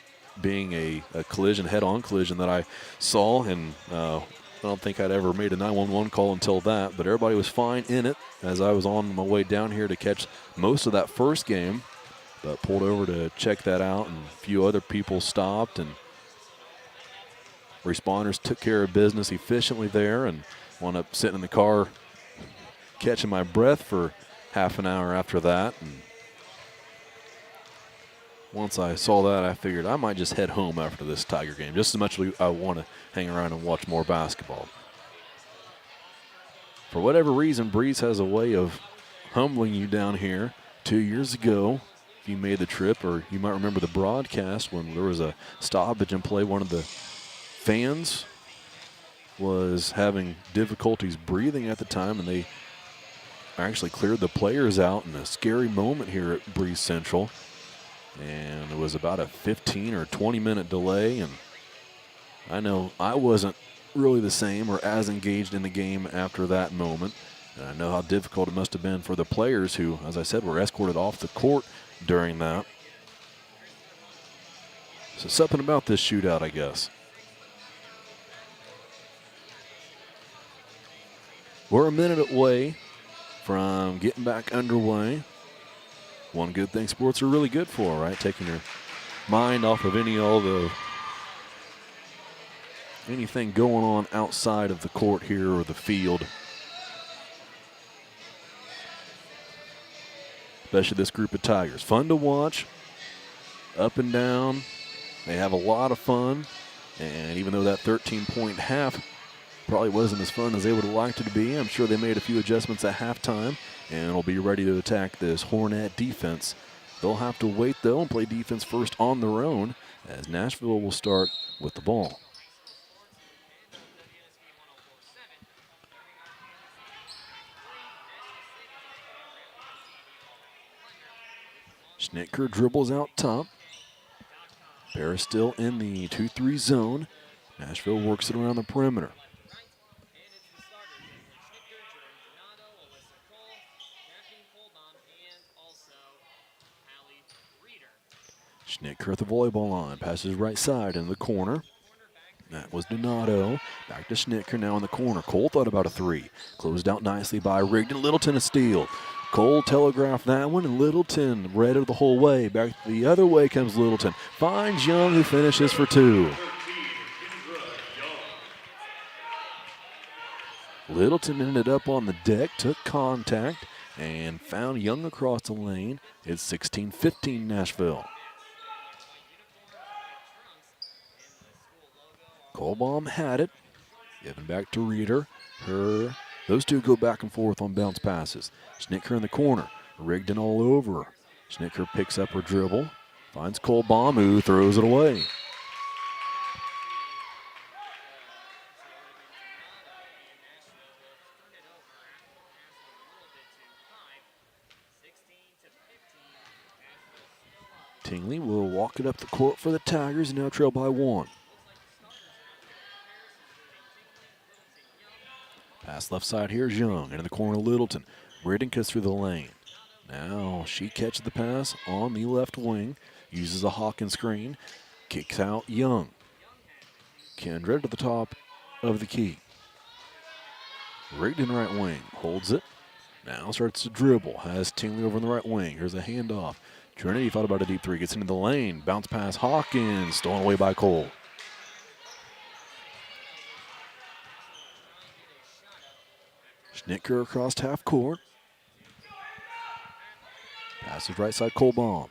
being a collision, head-on collision that I saw, and I don't think I'd ever made a 911 call until that, but everybody was fine in it as I was on my way down here to catch most of that first game. But pulled over to check that out, and a few other people stopped, and responders took care of business efficiently there, and wound up sitting in the car catching my breath for half an hour after that. And once I saw that, I figured I might just head home after this Tiger game, just as much as I want to hang around and watch more basketball. For whatever reason, Breese has a way of humbling you down here. 2 years ago, if you made the trip, or you might remember the broadcast when there was a stoppage in play, one of the fans was having difficulties breathing at the time, and they actually cleared the players out in a scary moment here at Breese Central. And it was about a 15 or 20-minute delay. And I know I wasn't really the same or as engaged in the game after that moment. And I know how difficult it must have been for the players who, as I said, were escorted off the court during that. So something about this shootout, I guess. We're a minute away from getting back underway. One good thing sports are really good for, right? Taking your mind off of anything going on outside of the court here or the field. Especially this group of Tigers. Fun to watch, up and down. They have a lot of fun. And even though that 13-point half probably wasn't as fun as they would have liked it to be, I'm sure they made a few adjustments at halftime and will be ready to attack this Hornet defense. They'll have to wait, though, and play defense first on their own as Nashville will start with the ball. Schnittker dribbles out top. Paris still in the 2-3 zone. Nashville works it around the perimeter. Schnittker at the volleyball line. Passes right side in the corner. That was Donato. Back to Schnittker now in the corner. Cole thought about a three. Closed out nicely by Rigdon. Littleton a steal. Cole telegraphed that one, and Littleton read it the whole way. Back the other way comes Littleton. Finds Young, who finishes for two. Littleton ended up on the deck, took contact, and found Young across the lane. It's 16-15 Nashville. Kohlbaum had it. Given back to Reeder. Those two go back and forth on bounce passes. Schnittker in the corner. Rigdon all over her. Schnittker picks up her dribble. Finds Kohlbaum, who throws it away. Tingley will walk it up the court for the Tigers and now trail by one. Pass left side here is Young. Into the corner, Littleton. Reardon cuts through the lane. Now she catches the pass on the left wing. Uses a Hawkins screen. Kicks out Young. Kendra to the top of the key. Rigdon right wing. Holds it. Now starts to dribble. Has Tingley over on the right wing. Here's a handoff. Trinity thought about a deep three. Gets into the lane. Bounce pass Hawkins. Stolen away by Cole. Schnittker across half court. Passes right side, Kohlbaum.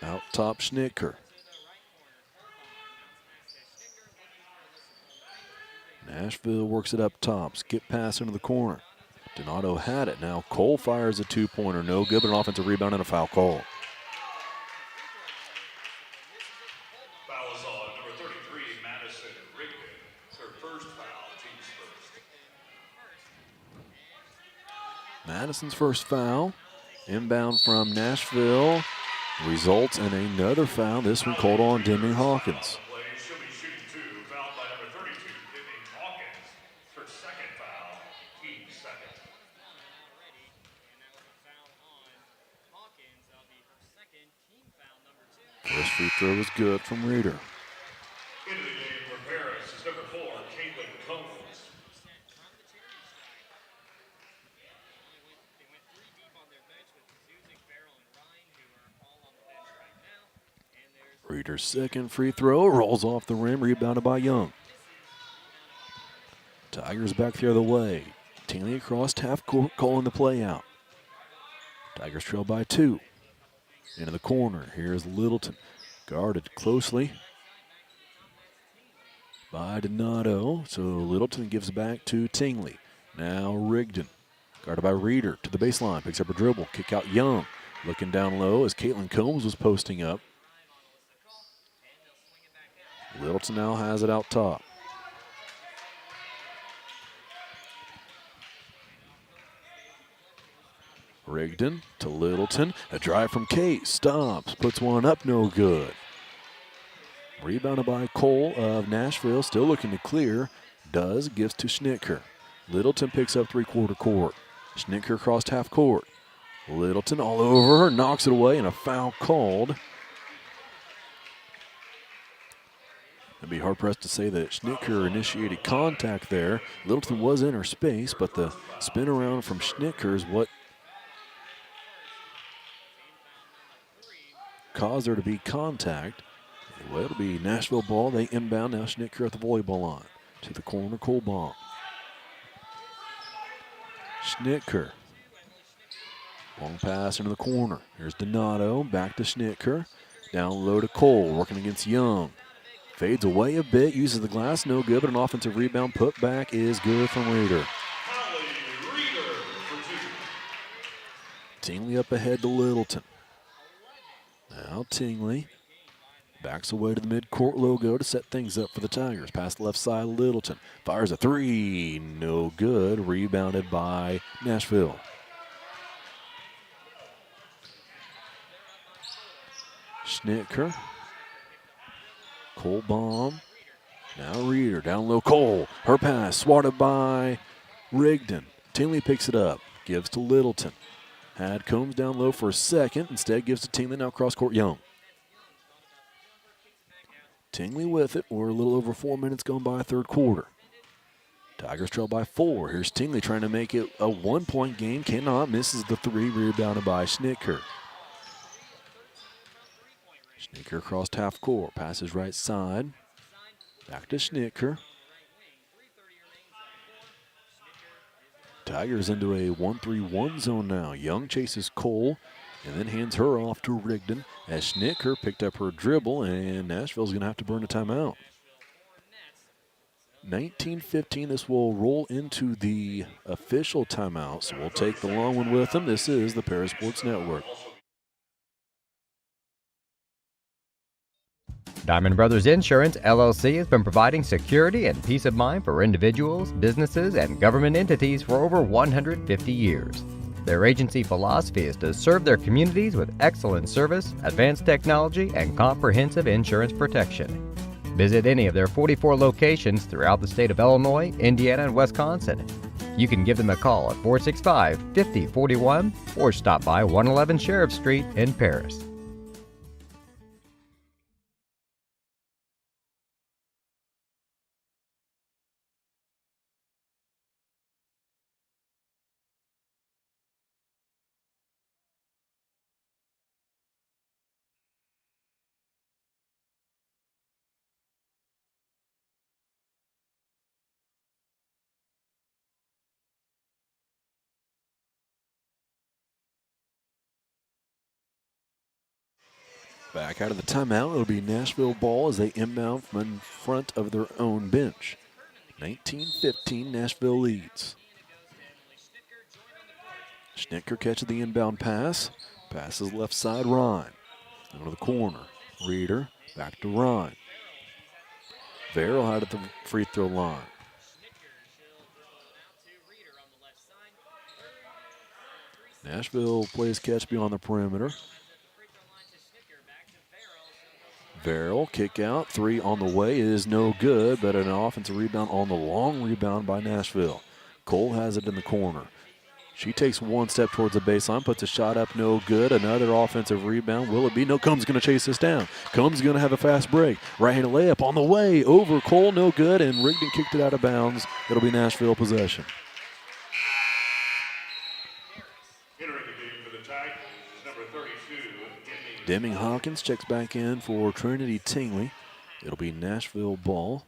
Out top, Schnittker. Nashville works it up top. Skip pass into the corner. Donato had it. Now Cole fires a two-pointer. No good, but an offensive rebound and a foul call. Fouls on number 33, Madison Rigdon. It's her first foul, team's first. Madison's first foul. Inbound from Nashville. Results in another foul. This one called on Demi Hawkins. She'll be shooting two, fouled by number 32, Demi Hawkins. Her second foul, team's second. First free throw is good from Reeder. Into the game for Paris is number 4, Caitlin Combs. Reeder's second free throw rolls off the rim, rebounded by Young. Tigers back the other way. Tingley across half court, calling the play out. Tigers trail by 2. Into the corner, here's Littleton. Guarded closely by Donato. So Littleton gives back to Tingley. Now Rigdon. Guarded by Reeder to the baseline. Picks up a dribble. Kick out Young. Looking down low as Caitlin Combs was posting up. Littleton now has it out top. Rigdon to Littleton. A drive from Kate. Stops. Puts one up. No good. Rebounded by Cole of Nashville. Still looking to clear. Does. Gives to Schnittker. Littleton picks up three-quarter court. Schnittker crossed half court. Littleton all over her. Knocks it away and a foul called. I'd be hard-pressed to say that Schnittker initiated contact there. Littleton was in her space, but the spin around from Schnittker is what caused there to be contact. Well, it'll be Nashville ball. They inbound now. Schnittker at the volleyball line. To the corner, Colbaum. Schnittker. Long pass into the corner. Here's Donato. Back to Schnittker. Down low to Cole. Working against Young. Fades away a bit, uses the glass, no good, but an offensive rebound put back is good from Reeder. Tingley up ahead to Littleton. Now Tingley backs away to the midcourt logo to set things up for the Tigers. Past the left side, Littleton fires a three, no good, rebounded by Nashville. Schnittker. Colbaum. Now Reeder. Down low. Cole. Her pass. Swatted by Rigdon. Tingley picks it up. Gives to Littleton. Had Combs down low for a second. Instead gives to Tingley. Now cross court Young. Tingley with it. We're a little over 4 minutes gone by third quarter. Tigers trail by 4. Here's Tingley trying to make it a 1-point game. Cannot. Misses the three. Rebounded by Schnittker. Schnittker crossed half court, passes right side. Back to Schnittker. Tigers into a 1-3-1 zone now. Young chases Cole and then hands her off to Rigdon as Schnittker picked up her dribble, and Nashville's going to have to burn a timeout. 19:15, this will roll into the official timeout, so we'll take the long one with them. This is the Paris Sports Network. Diamond Brothers Insurance, LLC has been providing security and peace of mind for individuals, businesses, and government entities for over 150 years. Their agency philosophy is to serve their communities with excellent service, advanced technology, and comprehensive insurance protection. Visit any of their 44 locations throughout the state of Illinois, Indiana, and Wisconsin. You can give them a call at 465-5041 or stop by 111 Sheriff Street in Paris. Back out of the timeout, it'll be Nashville ball as they inbound from in front of their own bench. 19-15, Nashville leads. Schnittker catches the inbound pass. Passes left side, Ryan. Into the corner. Reeder, back to Ryan. Verrill out at the free throw line. Nashville plays catch beyond the perimeter. Verrill, kick out, three on the way is no good, but an offensive rebound on the long rebound by Nashville. Cole has it in the corner. She takes one step towards the baseline, puts a shot up, no good. Another offensive rebound. Will it be? No, Combs going to chase this down. Combs going to have a fast break. Right-handed layup on the way over Cole, no good, and Rigdon kicked it out of bounds. It'll be Nashville possession. Entering the game for the Tigers is number 32, Deming Hawkins checks back in for Trinity Tingley. It'll be Nashville ball.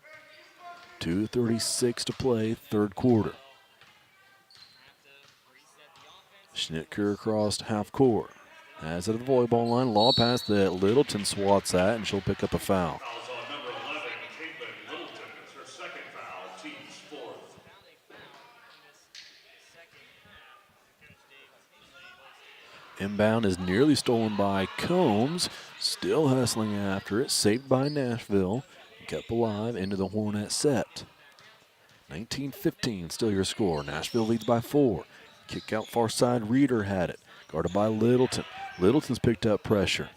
2:36 to play, third quarter. Schnittker across half court. Has it at the volleyball line. Law pass that Littleton swats at, and she'll pick up a foul. fouls on number 11, Caitlin Littleton. It's her second foul, team's fourth. Inbound is nearly stolen by Combs. Still hustling after it. Saved by Nashville. Kept alive into the Hornet set. 19-15, still your score. Nashville leads by 4. Kick out far side, Reeder had it. Guarded by Littleton. Littleton's picked up pressure.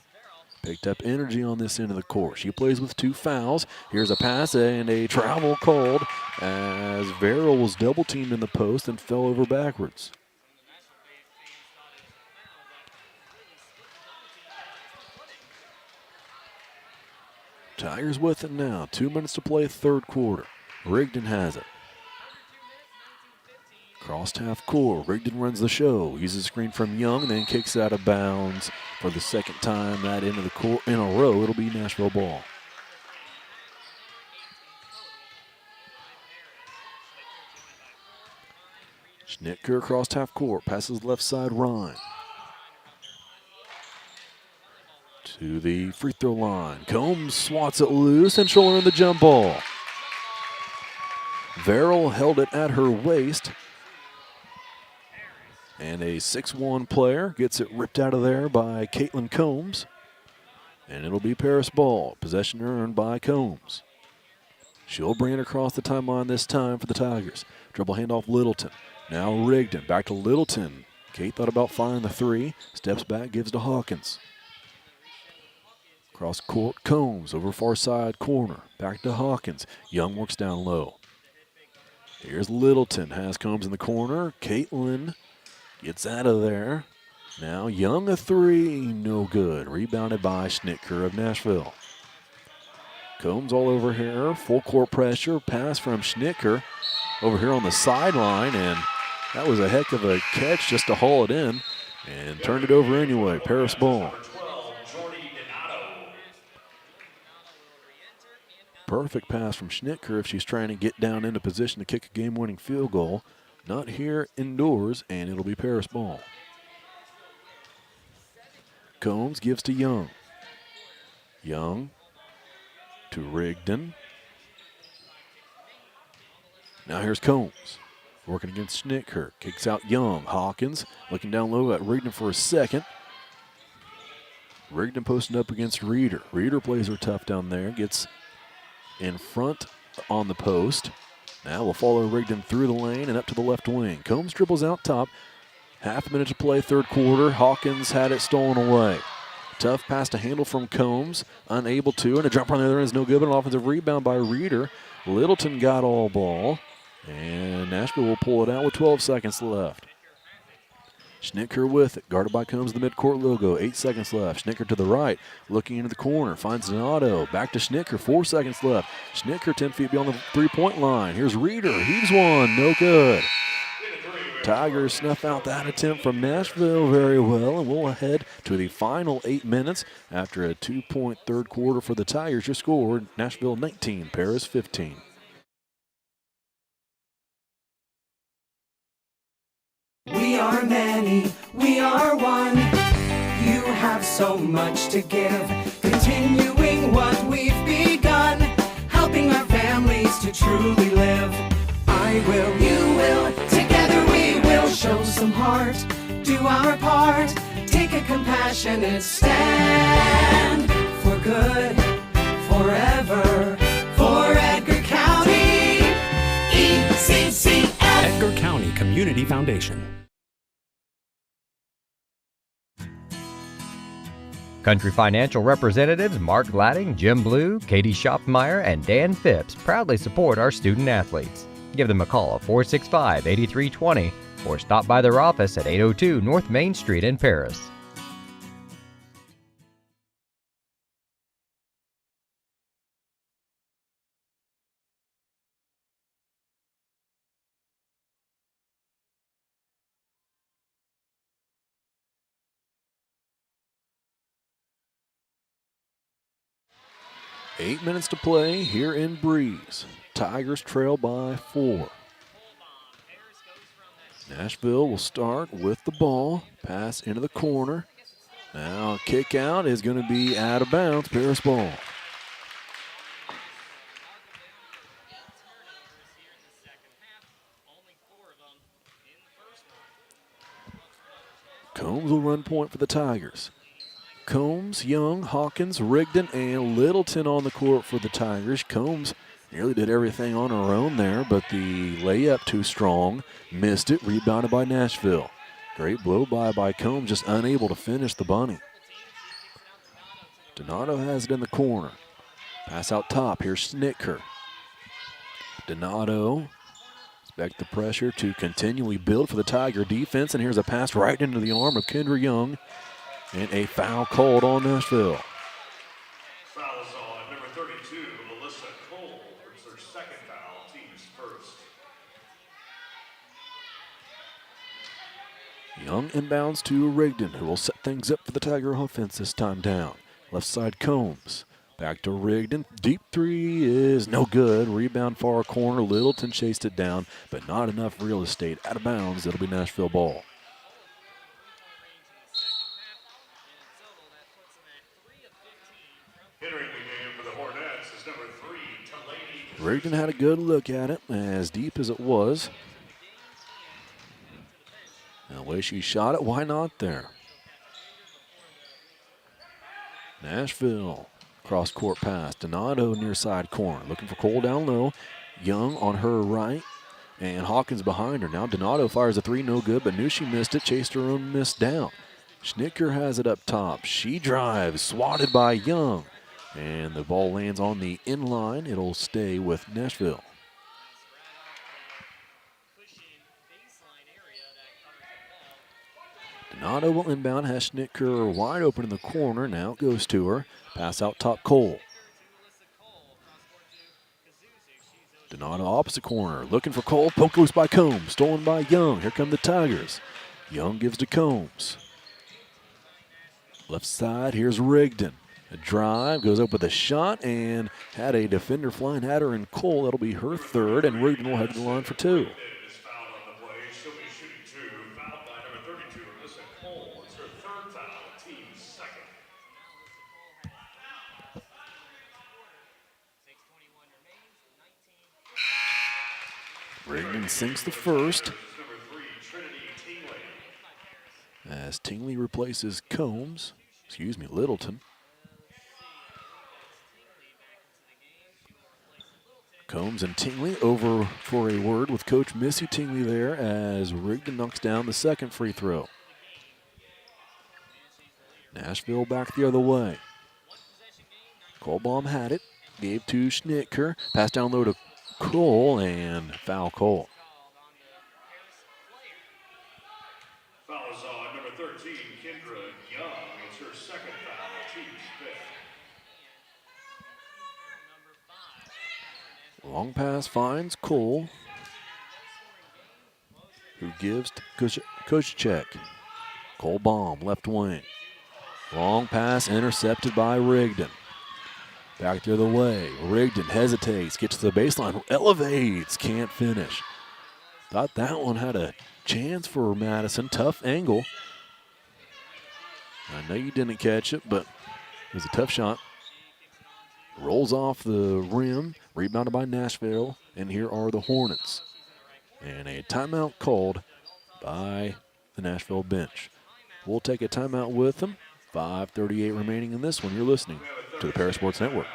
Picked up energy on this end of the court. She plays with 2 fouls. Here's a pass and a travel called as Verrill was double teamed in the post and fell over backwards. Tigers with it now. 2 minutes to play, third quarter. Rigdon has it. Crossed half court. Rigdon runs the show. Uses a screen from Young, then kicks out of bounds for the second time that into the court in a row. It'll be Nashville ball. Schnitker across half court. Passes left side, Ryan. To the free throw line. Combs swats it loose and she'll earn the jump ball. Verrill held it at her waist. And a 6'1" player gets it ripped out of there by Caitlin Combs. And it'll be Paris ball. Possession earned by Combs. She'll bring it across the timeline this time for the Tigers. Dribble handoff Littleton. Now Rigdon. Back to Littleton. Kate thought about firing the 3. Steps back, gives to Hawkins. Cross court, Combs over far side corner. Back to Hawkins. Young works down low. Here's Littleton. Has Combs in the corner. Caitlin gets out of there. Now Young a 3. No good. Rebounded by Schnitker of Nashville. Combs all over here. Full court pressure. Pass from Schnitker over here on the sideline. And that was a heck of a catch just to haul it in. And turned it over anyway. Paris ball. Perfect pass from Schnitker if she's trying to get down into position to kick a game-winning field goal. Not here indoors, and it'll be Paris ball. Combs gives to Young. Young to Rigdon. Now here's Combs working against Schnitker. Kicks out Young. Hawkins looking down low at Rigdon for a second. Rigdon posting up against Reeder. Reeder plays her tough down there. Gets in front on the post. Now we'll follow Rigdon through the lane and up to the left wing. Combs dribbles out top. Half a minute to play, third quarter. Hawkins had it stolen away. Tough pass to handle from Combs. Unable to, and a jumper on the other end is no good, but an offensive rebound by Reeder. Littleton got all ball, and Nashville will pull it out with 12 seconds left. Schnitker with it, guarded by Combs, the midcourt logo. 8 seconds left. Schnitker to the right, looking into the corner, finds Donato. Back to Schnitker, 4 seconds left. Schnitker 10 feet beyond the three-point line. Here's Reeder, heaves one, no good. Tigers snuff out that attempt from Nashville very well, and we'll head to the final 8 minutes after a 2-point third quarter for the Tigers. Your score, Nashville 19, Paris 15. We are many, we are one. You have so much to give, continuing what we've begun, helping our families to truly live. I will, you will, together we will show some heart, do our part, take a compassionate stand for good, forever, for Edgar County, ECCF. Edgar County Community Foundation. Country Financial representatives Mark Gladding, Jim Blue, Katie Schopfmeyer, and Dan Phipps proudly support our student athletes. Give them a call at 465-8320 or stop by their office at 802 North Main Street in Paris. Eight minutes to play here in Breese. Tigers trail by 4. Nashville will start with the ball. Pass into the corner. Now kick out is going to be out of bounds. Paris ball. Combs will run point for the Tigers. Combs, Young, Hawkins, Rigdon, and Littleton on the court for the Tigers. Combs nearly did everything on her own there, but the layup too strong. Missed it, rebounded by Nashville. Great blow by Combs, just unable to finish the bunny. Donato has it in the corner. Pass out top. Here's Schnitker. Donato expect the pressure to continually build for the Tiger defense, and here's a pass right into the arm of Kendra Young, and a foul called on Nashville. Fouls on number 32, Melissa Cole. It's her second foul, team's first. Young inbounds to Rigdon, who will set things up for the Tiger offense this time down. Left side Combs. Back to Rigdon. Deep three is no good. Rebound far corner. Littleton chased it down, but not enough real estate. Out of bounds. It'll be Nashville ball. Entering the game for the Hornets is number 3, Talani. Rigdon had a good look at it, as deep as it was. And the way she shot it, why not there? Nashville. Cross-court pass. Donato near side corner. Looking for Cole down low. Young on her right. And Hawkins behind her. Now Donato fires a three, no good, but knew she missed it. Chased her own miss down. Schnitker has it up top. She drives. Swatted by Young. And the ball lands on the inline. It'll stay with Nashville. Donato will inbound, has Schnitker wide open in the corner. Now it goes to her. Pass out top, Cole. Donato opposite corner, looking for Cole. Poke loose by Combs, stolen by Young. Here come the Tigers. Young gives to Combs. Left side, here's Rigdon. A drive, goes up with a shot, and had a defender flying at her, and Cole, that'll be her third, and Rigdon will head to the line for two. Is fouled on the play. She'll be shooting 2. Fouled by number 32, Melissa Cole. It's her third foul, team's second. Rigdon sinks the first Number 3, Trinity Tingley. as Tingley replaces Littleton. Combs and Tingley over for a word with Coach Missy Tingley there as Rigdon knocks down the second free throw. Nashville back the other way. Kohlbaum had it, gave to Schnitker, pass down low to Cole, and foul Cole. Fouls on number 13, Kendra Young. It's her second foul, team's fifth. Long pass finds Cole, who gives to Koscheck. Kohlbaum, left wing. Long pass intercepted by Rigdon. Back the other way. Rigdon hesitates, gets to the baseline, elevates, can't finish. Thought that one had a chance for Madison. Tough angle. I know you didn't catch it, but it was a tough shot. Rolls off the rim, rebounded by Nashville, and here are the Hornets. And a timeout called by the Nashville bench. We'll take a timeout with them. 5:38 remaining in this one. You're listening to the Paris Sports Network.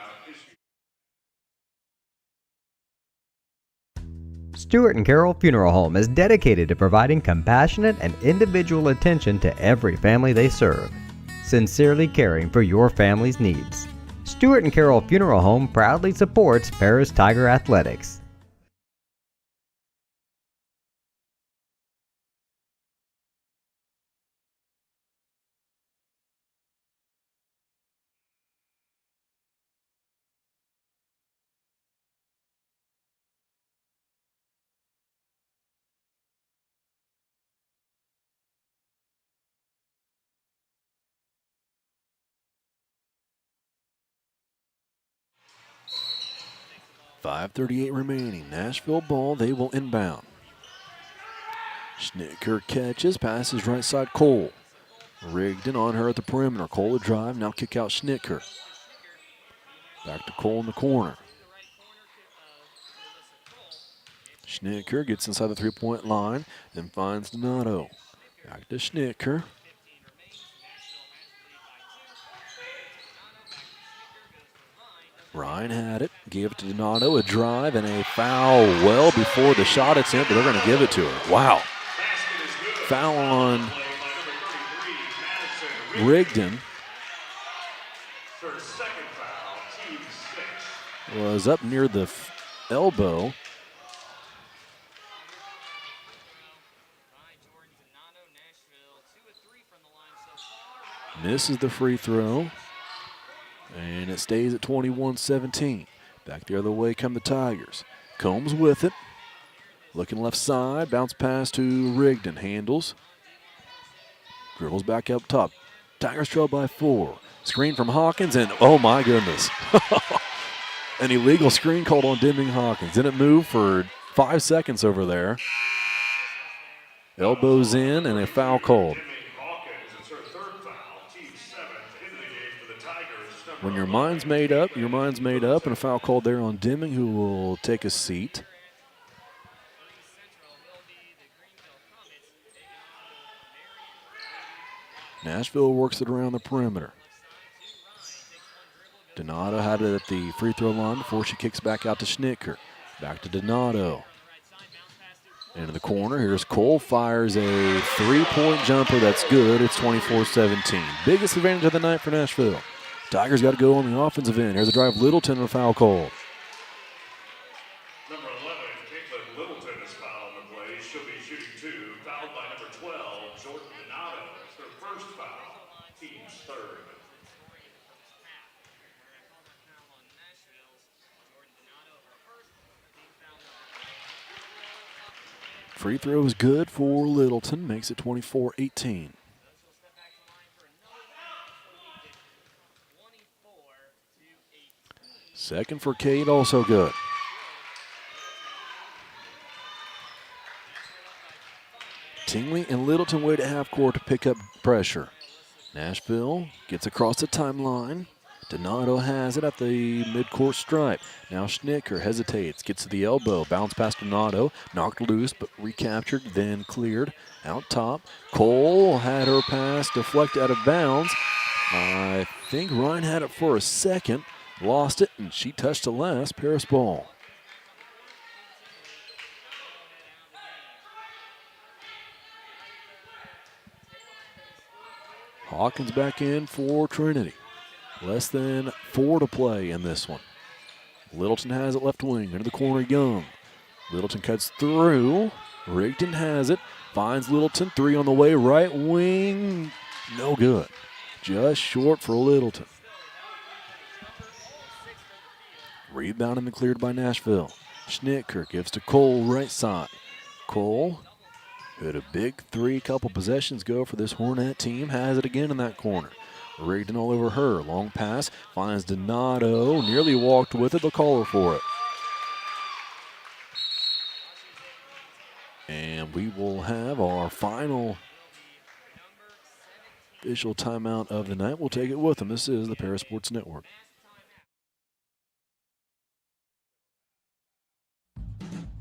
Stewart and Carroll Funeral Home is dedicated to providing compassionate and individual attention to every family they serve, sincerely caring for your family's needs. Stewart and Carroll Funeral Home proudly supports Paris Tiger Athletics. .538 remaining. Nashville ball. They will inbound. Schnitker catches. Passes right side Cole. Rigdon on her at the perimeter. Cole a drive. Now kick out Schnitker. Back to Cole in the corner. Schnitker gets inside the three-point line. Then finds Donato. Back to Schnitker. Ryan had it, gave it to Donato, a drive and a foul well before the shot attempt, but they're going to give it to her. Wow. foul on Rigdon. Her second foul, team 6. Was up near the elbow. Misses the free throw. And it stays at 21-17. Back the other way come the Tigers. Combs with it. Looking left side. Bounce pass to Rigdon. Handles. Dribbles back up top. Tigers trail by 4. Screen from Hawkins, and oh my goodness. An illegal screen called on Deming Hawkins. Didn't move for 5 seconds over there. Elbows in, and a foul called. When your mind's made up, and a foul called there on Deming, who will take a seat. Nashville works it around the perimeter. Donato had it at the free throw line before she kicks back out to Schnicker. Back to Donato. Into the corner, here's Cole, fires a three-point jumper that's good. It's 24-17. Biggest advantage of the night for Nashville. Tigers got to go on the offensive end. Here's a drive, Littleton, and a foul call. Number 11, Caitlin Littleton is fouled on the play. She'll be shooting 2. Fouled by number 12, Jordan Donato. It's their first foul, team's third. Free throw is good for Littleton. Makes it 24-18. Second for Cade, also good. Tingley and Littleton wait at half court to pick up pressure. Nashville gets across the timeline. Donato has it at the midcourt stripe. Now Schnicker hesitates, gets to the elbow, bounce past Donato, knocked loose but recaptured, then cleared. Out top, Cole had her pass deflected out of bounds. I think Ryan had it for a second, lost it, and she touched the last Paris ball. Hawkins back in for Trinity. Less than 4 to play in this one. Littleton has it left wing, into the corner, Young. Littleton cuts through. Rigdon has it, finds Littleton, 3 on the way, right wing, no good. Just short for Littleton. Rebound and cleared by Nashville. Schnicker gives to Cole, right side. Cole hit a big 3, couple possessions go for this Hornet team, has it again in that corner. Rigdon all over her. Long pass. Finds Donato. Nearly walked with it. They'll call her for it. And we will have our final official timeout of the night. We'll take it with them. This is the Paris Sports Network.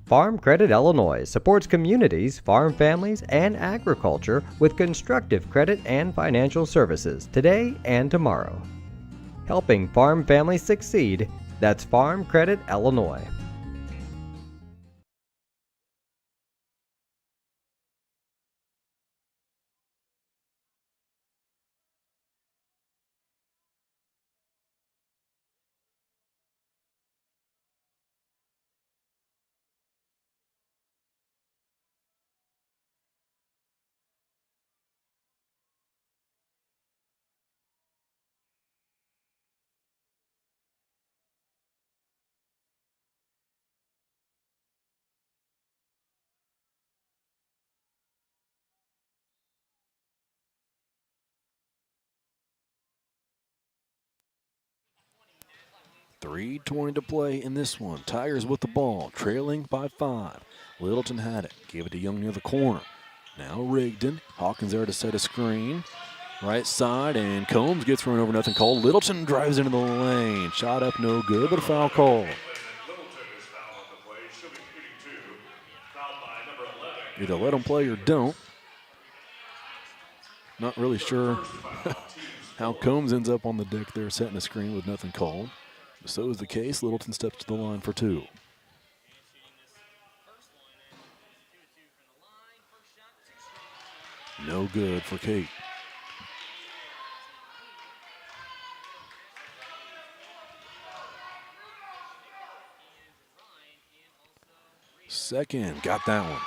Farm Credit Illinois supports communities, farm families, and agriculture with constructive credit and financial services today and tomorrow. Helping farm families succeed, that's Farm Credit Illinois. .320 to play in this one. Tigers with the ball, trailing by 5. Littleton had it, gave it to Young near the corner. Now Rigdon. Hawkins there to set a screen. Right side, and Combs gets run over, nothing called. Littleton drives into the lane. Shot up, no good, but a foul call. Either let them play or don't. Not really sure how Combs ends up on the deck there setting a screen with nothing called. But so is the case. Littleton steps to the line for 2. No good for Kate. Second, got that one.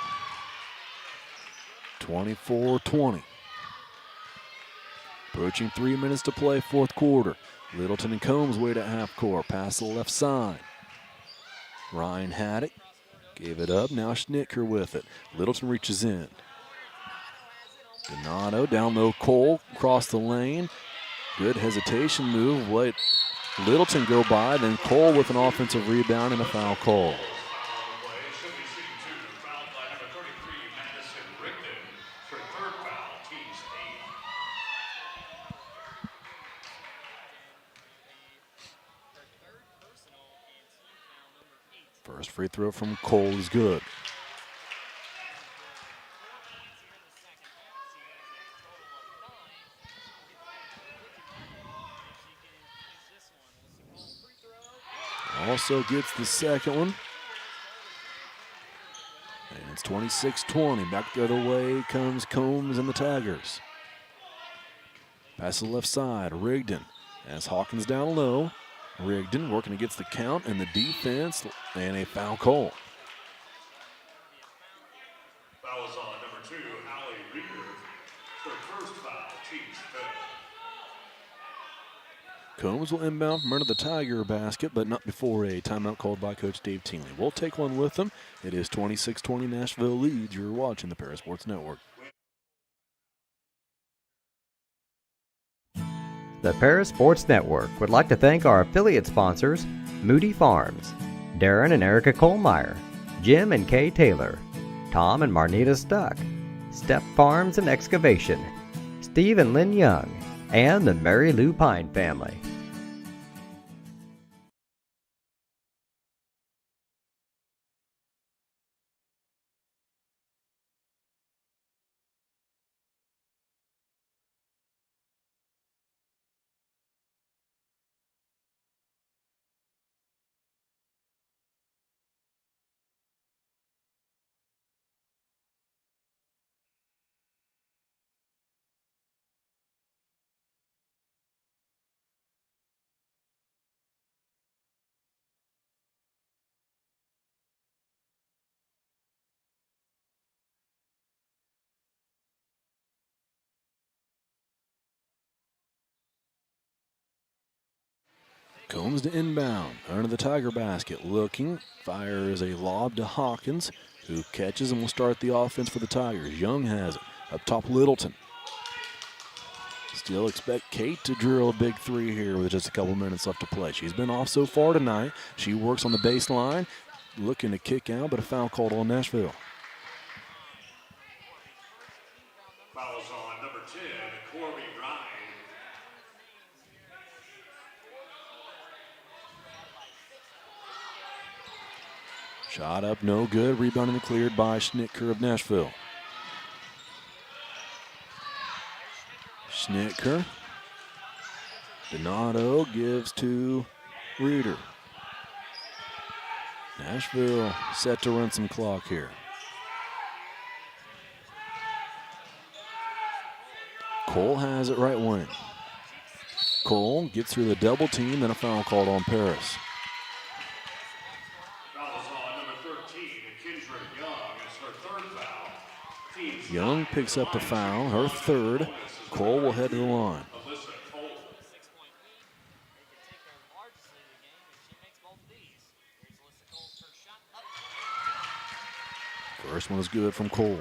24-20. Approaching 3 minutes to play, fourth quarter. Littleton and Combs wait at half court. Pass to the left side. Ryan had it. Gave it up. Now Schnittker with it. Littleton reaches in. Donato down low. Cole across the lane. Good hesitation move. Let Littleton go by. Then Cole with an offensive rebound and a foul call. Should be shooting two. Fouled by number 33, Madison Rigdon. For third foul, team's 8. First free throw from Cole is good. Also gets the second one. And it's 26-20. Back the other way comes Combs and the Tigers. Pass to the left side. Rigdon as Hawkins down low. Rigdon working against the count and the defense, and a foul call. Foul is on number 2, Allie Reeder. For first foul, team's 5th. Combs will inbound from under the Tiger basket, but not before a timeout called by Coach Dave Tingley. We'll take one with them. It is 26-20 Nashville leads. You're watching the Paris Sports Network. The Paris Sports Network would like to thank our affiliate sponsors, Moody Farms, Darren and Erica Kohlmeyer, Jim and Kay Taylor, Tom and Marnita Stuck, Step Farms and Excavation, Steve and Lynn Young, and the Mary Lou Pine family. Combs to inbound, under the Tiger basket, looking, fires a lob to Hawkins, who catches and will start the offense for the Tigers. Young has it, up top Littleton. Still expect Kate to drill a big three here with just a couple minutes left to play. She's been off so far tonight. She works on the baseline, looking to kick out, but a foul called on Nashville. Foul is on number 10, Corby Ryan. Shot up, no good. Rebounding and cleared by Schnittker of Nashville. Schnittker. Donato gives to Reeder. Nashville set to run some clock here. Cole has it right wing. Cole gets through the double team, then a foul called on Paris. Young picks up the foul, her third. Cole will head to the line. First one is good from Cole.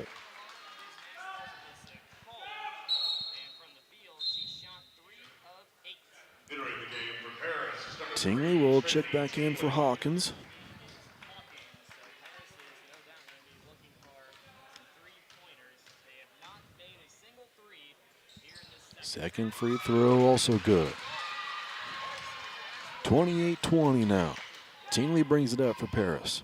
Tingley will check back in for Hawkins. Second free throw also good. 28-20 now. Tingley brings it up for Paris.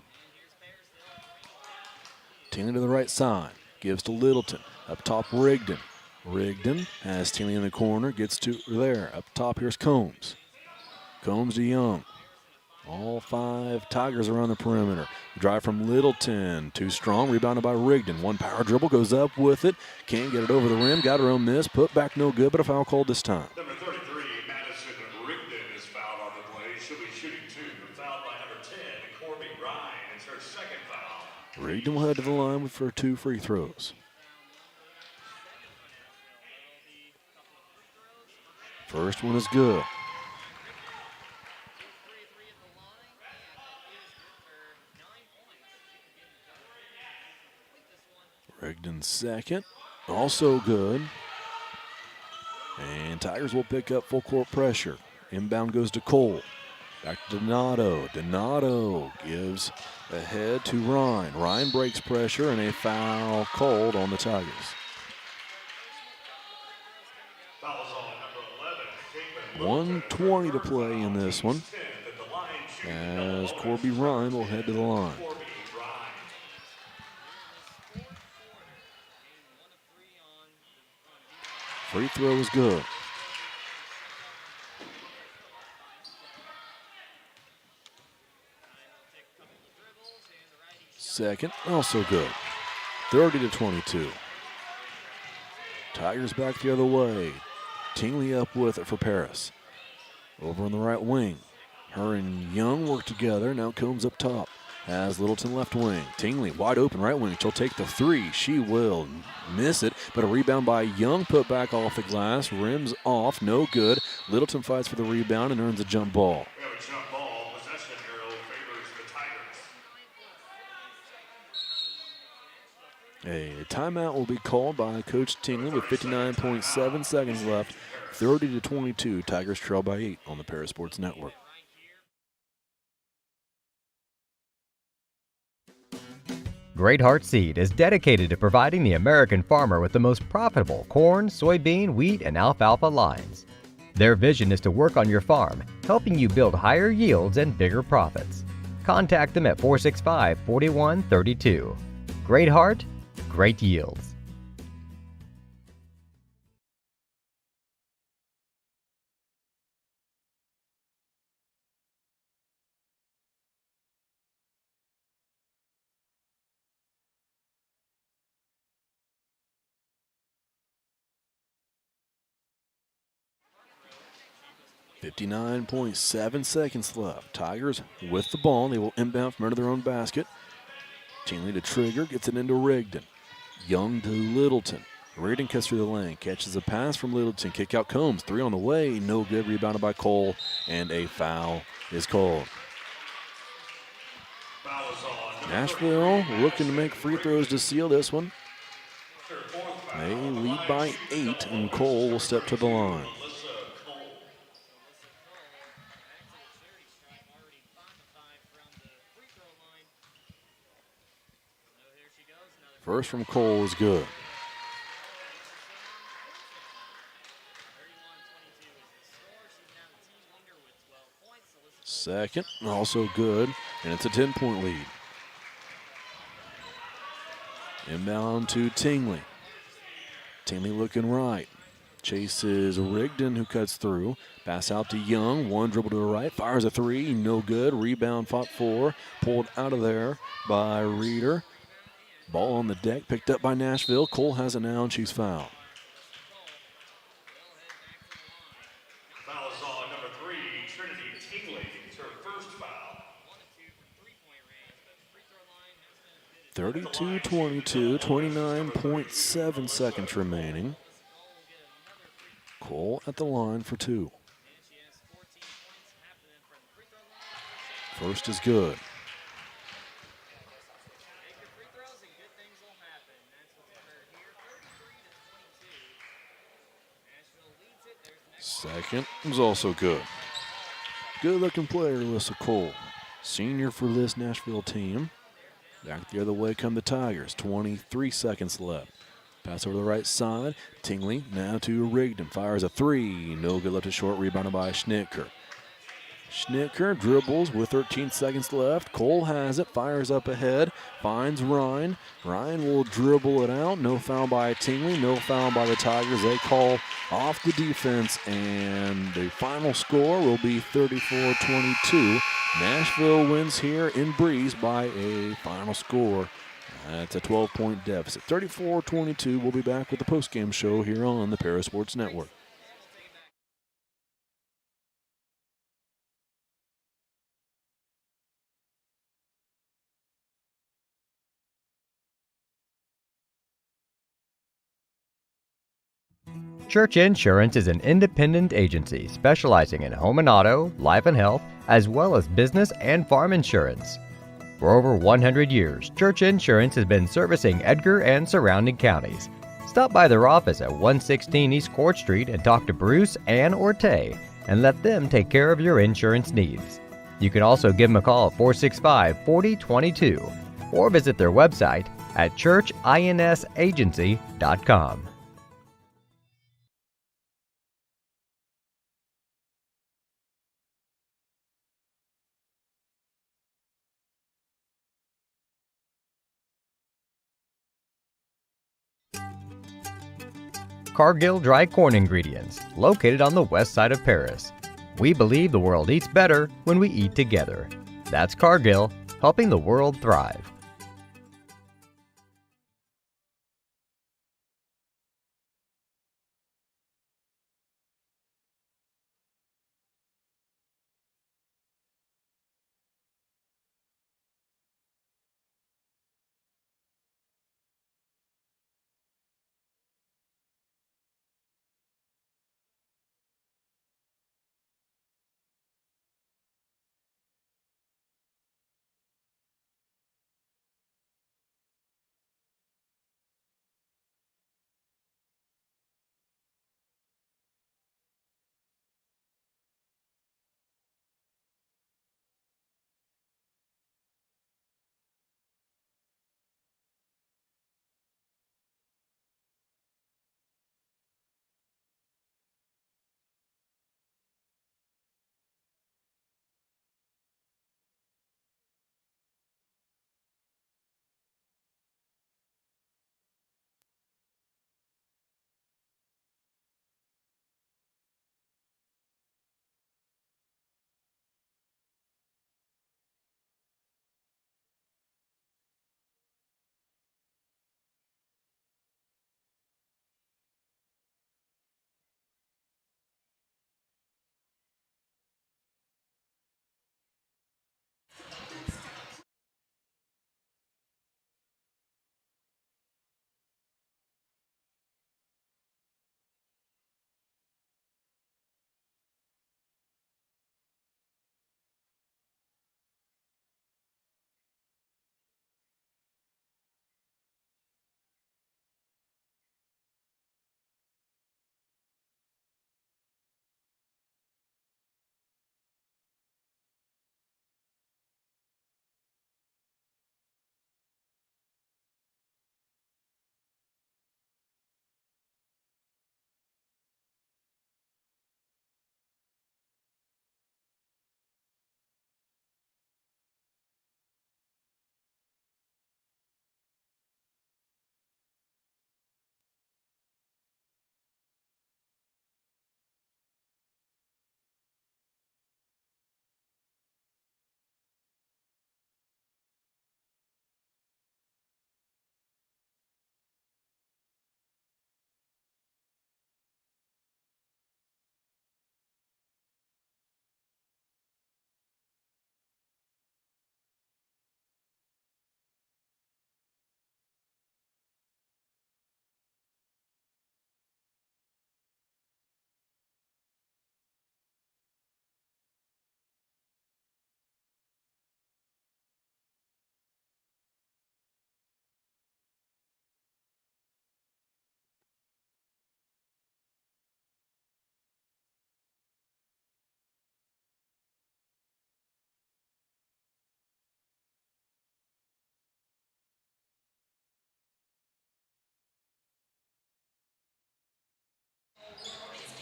Tingley to the right side. Gives to Littleton. Up top, Rigdon. Rigdon has Tingley in the corner. Gets to there. Up top, here's Combs. Combs to Young. All 5 Tigers around the perimeter. Drive from Littleton, too strong, rebounded by Rigdon. One power dribble, goes up with it. Can't get it over the rim, got her own miss. Put back no good, but a foul called this time. Number 33, Madison Rigdon is fouled on the play. She'll be shooting 2. Fouled by number 10, Corby Ryan. It's her second foul. Rigdon will head to the line for 2 free throws. First one is good. Rigdon second, also good. And Tigers will pick up full court pressure. Inbound goes to Cole. Back to Donato. Donato gives ahead to Ryan. Ryan breaks pressure and a foul called on the Tigers. Fouls on number 11, 1:20 to play in this one, as Corby Ryan will head to the line. Free throw is good. Second, also good. 30-22. Tigers back the other way. Tingley up with it for Paris. Over on the right wing. Her and Young work together. Now Combs up top. Has Littleton left wing. Tingley wide open right wing. She'll take the 3. She will miss it, but a rebound by Young put back off the glass. Rims off, no good. Littleton fights for the rebound and earns a jump ball. We have a jump ball. Possession arrow favors the Tigers. A timeout will be called by Coach Tingley with 59.7 seconds left. 30-22. Tigers trail by 8 on the Paris Sports Network. Great Heart Seed is dedicated to providing the American farmer with the most profitable corn, soybean, wheat, and alfalfa lines. Their vision is to work on your farm, helping you build higher yields and bigger profits. Contact them at 465-4132. Great Heart, great yields. .7 seconds left. Tigers with the ball. They will inbound from under their own basket. Tingley to trigger, gets it into Rigdon. Young to Littleton. Rigdon cuts through the lane, catches a pass from Littleton. Kick out Combs, 3 on the way, no good. Rebounded by Cole, and a foul is called. Nashville looking to make free throws to seal this one. They lead by 8, and Cole will step to the line. First from Cole is good. Second, also good, and it's a 10-point lead. Inbound to Tingley. Tingley looking right. Chases Rigdon, who cuts through. Pass out to Young, 1 dribble to the right, fires a 3, no good. Rebound fought for, pulled out of there by Reeder. Ball on the deck, picked up by Nashville. Cole has it now, and she's fouled. Fouls on number 3, Trinity Tingley. It's her first foul. 32-22, 29.7 seconds remaining. Cole at the line for 2. First is good. Second was also good. Good-looking player, Alyssa Cole. Senior for this Nashville team. Back the other way come the Tigers. 23 seconds left. Pass over the right side. Tingley now to Rigdon. Fires a 3. No good, left a short. Rebounded by Schnittker. Schnittker dribbles with 13 seconds left. Cole has it. Fires up ahead. Finds Ryan. Ryan will dribble it out. No foul by Tingley. No foul by the Tigers. They call off the defense, and the final score will be 34-22. Nashville wins here in Breese by a final score. It's a 12-point deficit. 34-22. We'll be back with the postgame show here on the Parasports Network. Church Insurance is an independent agency specializing in home and auto, life and health, as well as business and farm insurance. For over 100 years, Church Insurance has been servicing Edgar and surrounding counties. Stop by their office at 116 East Court Street and talk to Bruce, Ann, or Tay, and let them take care of your insurance needs. You can also give them a call at 465-4022 or visit their website at churchinsagency.com. Cargill Dry Corn Ingredients, located on the west side of Paris. We believe the world eats better when we eat together. That's Cargill, helping the world thrive.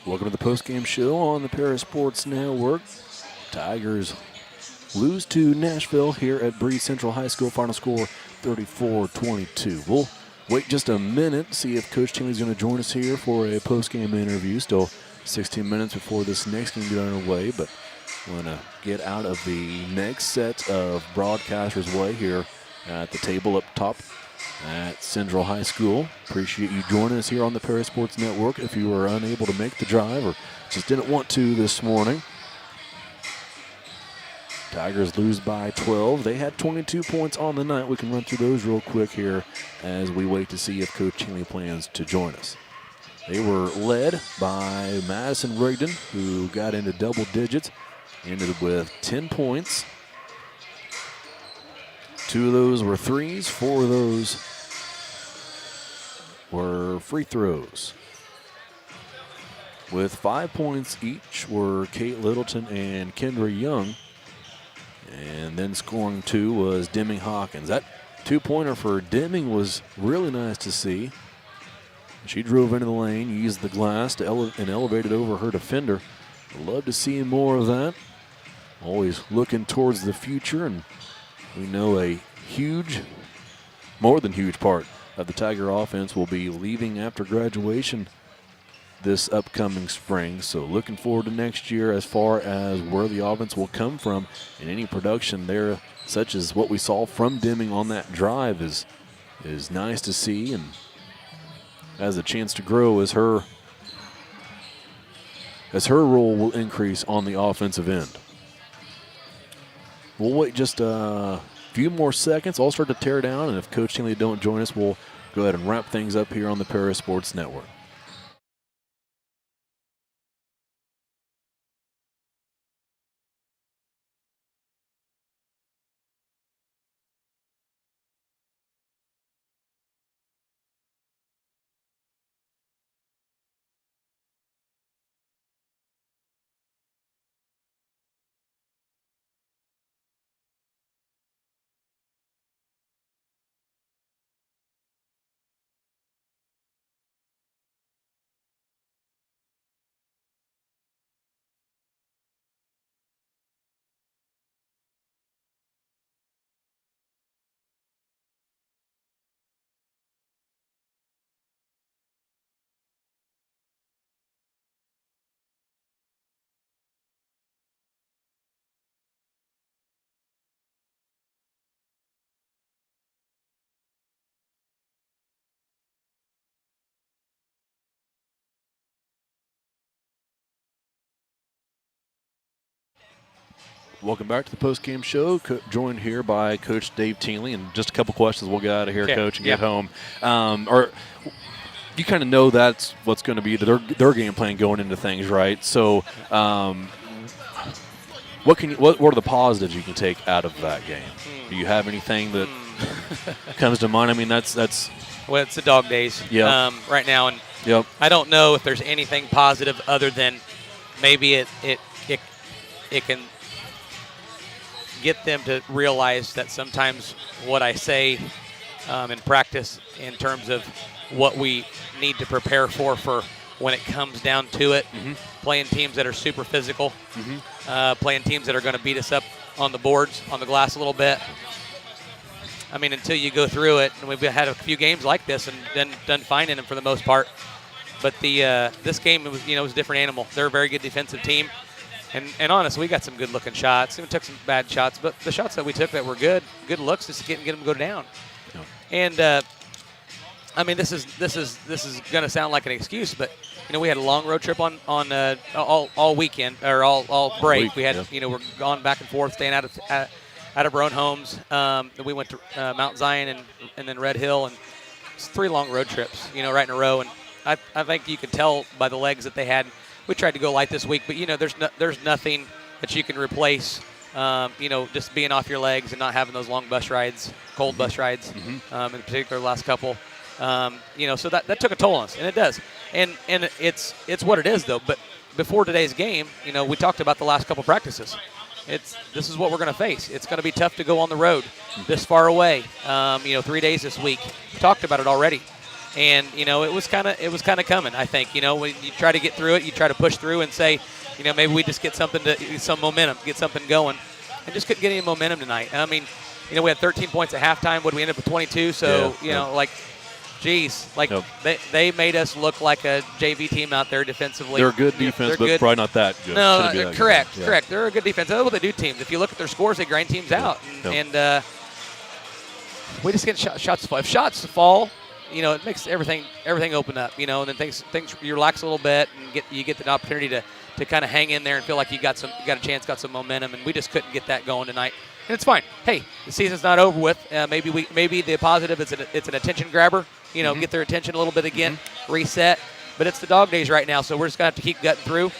Welcome to the postgame show on the Parasports Network. Tigers lose to Nashville here at Breese Central High School. Final score 34-22. We'll wait just a minute, see if Coach Tingley's going to join us here for a postgame interview. Still 16 minutes before this next game gets underway, but We're going to get out of the next set of broadcasters' way here at the table up top at Central High School. Appreciate you joining us here on the Paris Sports Network. If you were unable to make the drive or just didn't want to this morning, Tigers lose by 12. They had 22 points on the night. We can run through those real quick here as we wait to see if Coach Cheney plans to join us. They were led by Madison Rigdon, who got into double digits, ended with 10 points. 2 of those were threes, 4 of those were free throws. With 5 points each were Kate Littleton and Kendra Young. And then scoring 2 was Deming Hawkins. That 2-pointer for Deming was really nice to see. She drove into the lane, used the glass and elevated over her defender. Love to see more of that. Always looking towards the future, and we know a huge, more than huge part of the Tiger offense will be leaving after graduation this upcoming spring. So looking forward to next year as far as where the offense will come from, and any production there, such as what we saw from Deming on that drive, is nice to see and has a chance to grow as her role will increase on the offensive end. We'll wait just a few more seconds. I'll start to tear down, and if Coach Cheney don't join us, we'll go ahead and wrap things up here on the Paris Sports Network. Welcome back to the post-game show. Joined here by Coach Dave Teenley, and just a couple questions. We'll get out of here, okay, Coach, and get home. Or you kind of know that's what's going to be their game plan going into things, right? So, what are the positives you can take out of that game? Do you have anything that comes to mind? I mean, that's well, it's the dog days right now, and I don't know if there's anything positive other than maybe it can get them to realize that sometimes what I say in practice in terms of what we need to prepare for when it comes down to it, playing teams that are super physical, playing teams that are going to beat us up on the boards, on the glass a little bit. I mean, until you go through it, and we've had a few games like this and then done fine in them for the most part. But this game, was a different animal. They're a very good defensive team. And honestly, we got some good-looking shots. We took some bad shots, but the shots that we took that were good looks, just get them to go down. Yeah. And I mean, this is going to sound like an excuse, but we had a long road trip on all weekend or all break. We had we're gone back and forth, staying out of our own homes. We went to Mount Zion and then Red Hill, and it's 3 long road trips, right in a row. And I think you could tell by the legs that they had. We tried to go light this week, but there's nothing that you can replace. Just being off your legs and not having those long bus rides, cold bus rides, in particular the last couple. So that took a toll on us, and it does. And it's what it is though. But before today's game, we talked about the last couple practices. This is what we're going to face. It's going to be tough to go on the road this far away. 3 days this week. We talked about it already. And it was kind of coming. I think when you try to get through it, you try to push through and say, maybe we just get some momentum, get something going, and just couldn't get any momentum tonight. I mean, we had 13 points at halftime. What did we end up with 22? So geez, like they made us look like a JV team out there defensively. They're a good defense, but probably not that good. No, correct. They're a good defense. That's what they do teams. If you look at their scores, they grind teams out. And we just get shots to fall. If shots fall, it makes everything open up, and then things you relax a little bit and you get the opportunity to kind of hang in there and feel like you got a chance, got some momentum, and we just couldn't get that going tonight. And it's fine. Hey, the season's not over with. Maybe the positive it's an attention grabber. Get their attention a little bit again, reset. But it's the dog days right now, so we're just gonna have to keep gutting through.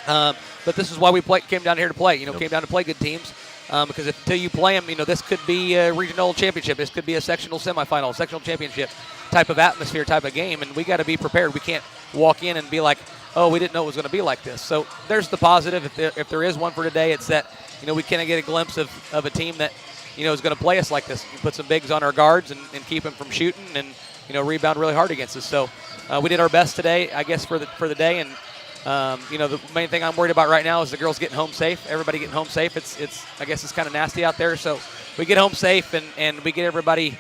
But this is why we came down here to play. Came down to play good teams. Because until you play them, this could be a regional championship. This could be a sectional semifinal, sectional championship type of atmosphere, type of game, and we got to be prepared. We can't walk in and be like, oh, we didn't know it was going to be like this. So there's the positive. If there is one for today, it's that we kind get a glimpse of a team that is going to play us like this. We put some bigs on our guards and keep them from shooting and rebound really hard against us. So we did our best today, I guess, for the day. And the main thing I'm worried about right now is the girls getting home safe. Everybody getting home safe. I guess it's kind of nasty out there. So we get home safe and we get everybody,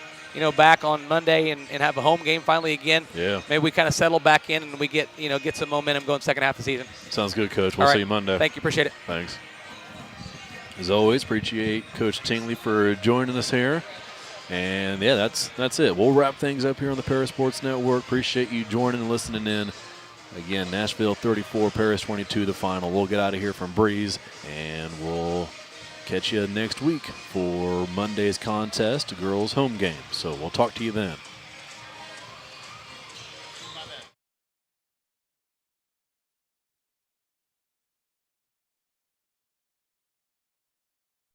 back on Monday and have a home game finally again. Yeah. Maybe we kind of settle back in and we get some momentum going second half of the season. Sounds good, Coach. We'll see you Monday. Thank you. Appreciate it. Thanks. As always, appreciate Coach Tingley for joining us here. And, yeah, that's it. We'll wrap things up here on the Paris Sports Network. Appreciate you joining and listening in. Again, Nashville 34, Paris 22, the final. We'll get out of here from Breese, and we'll catch you next week for Monday's contest, girls' home game. So we'll talk to you then.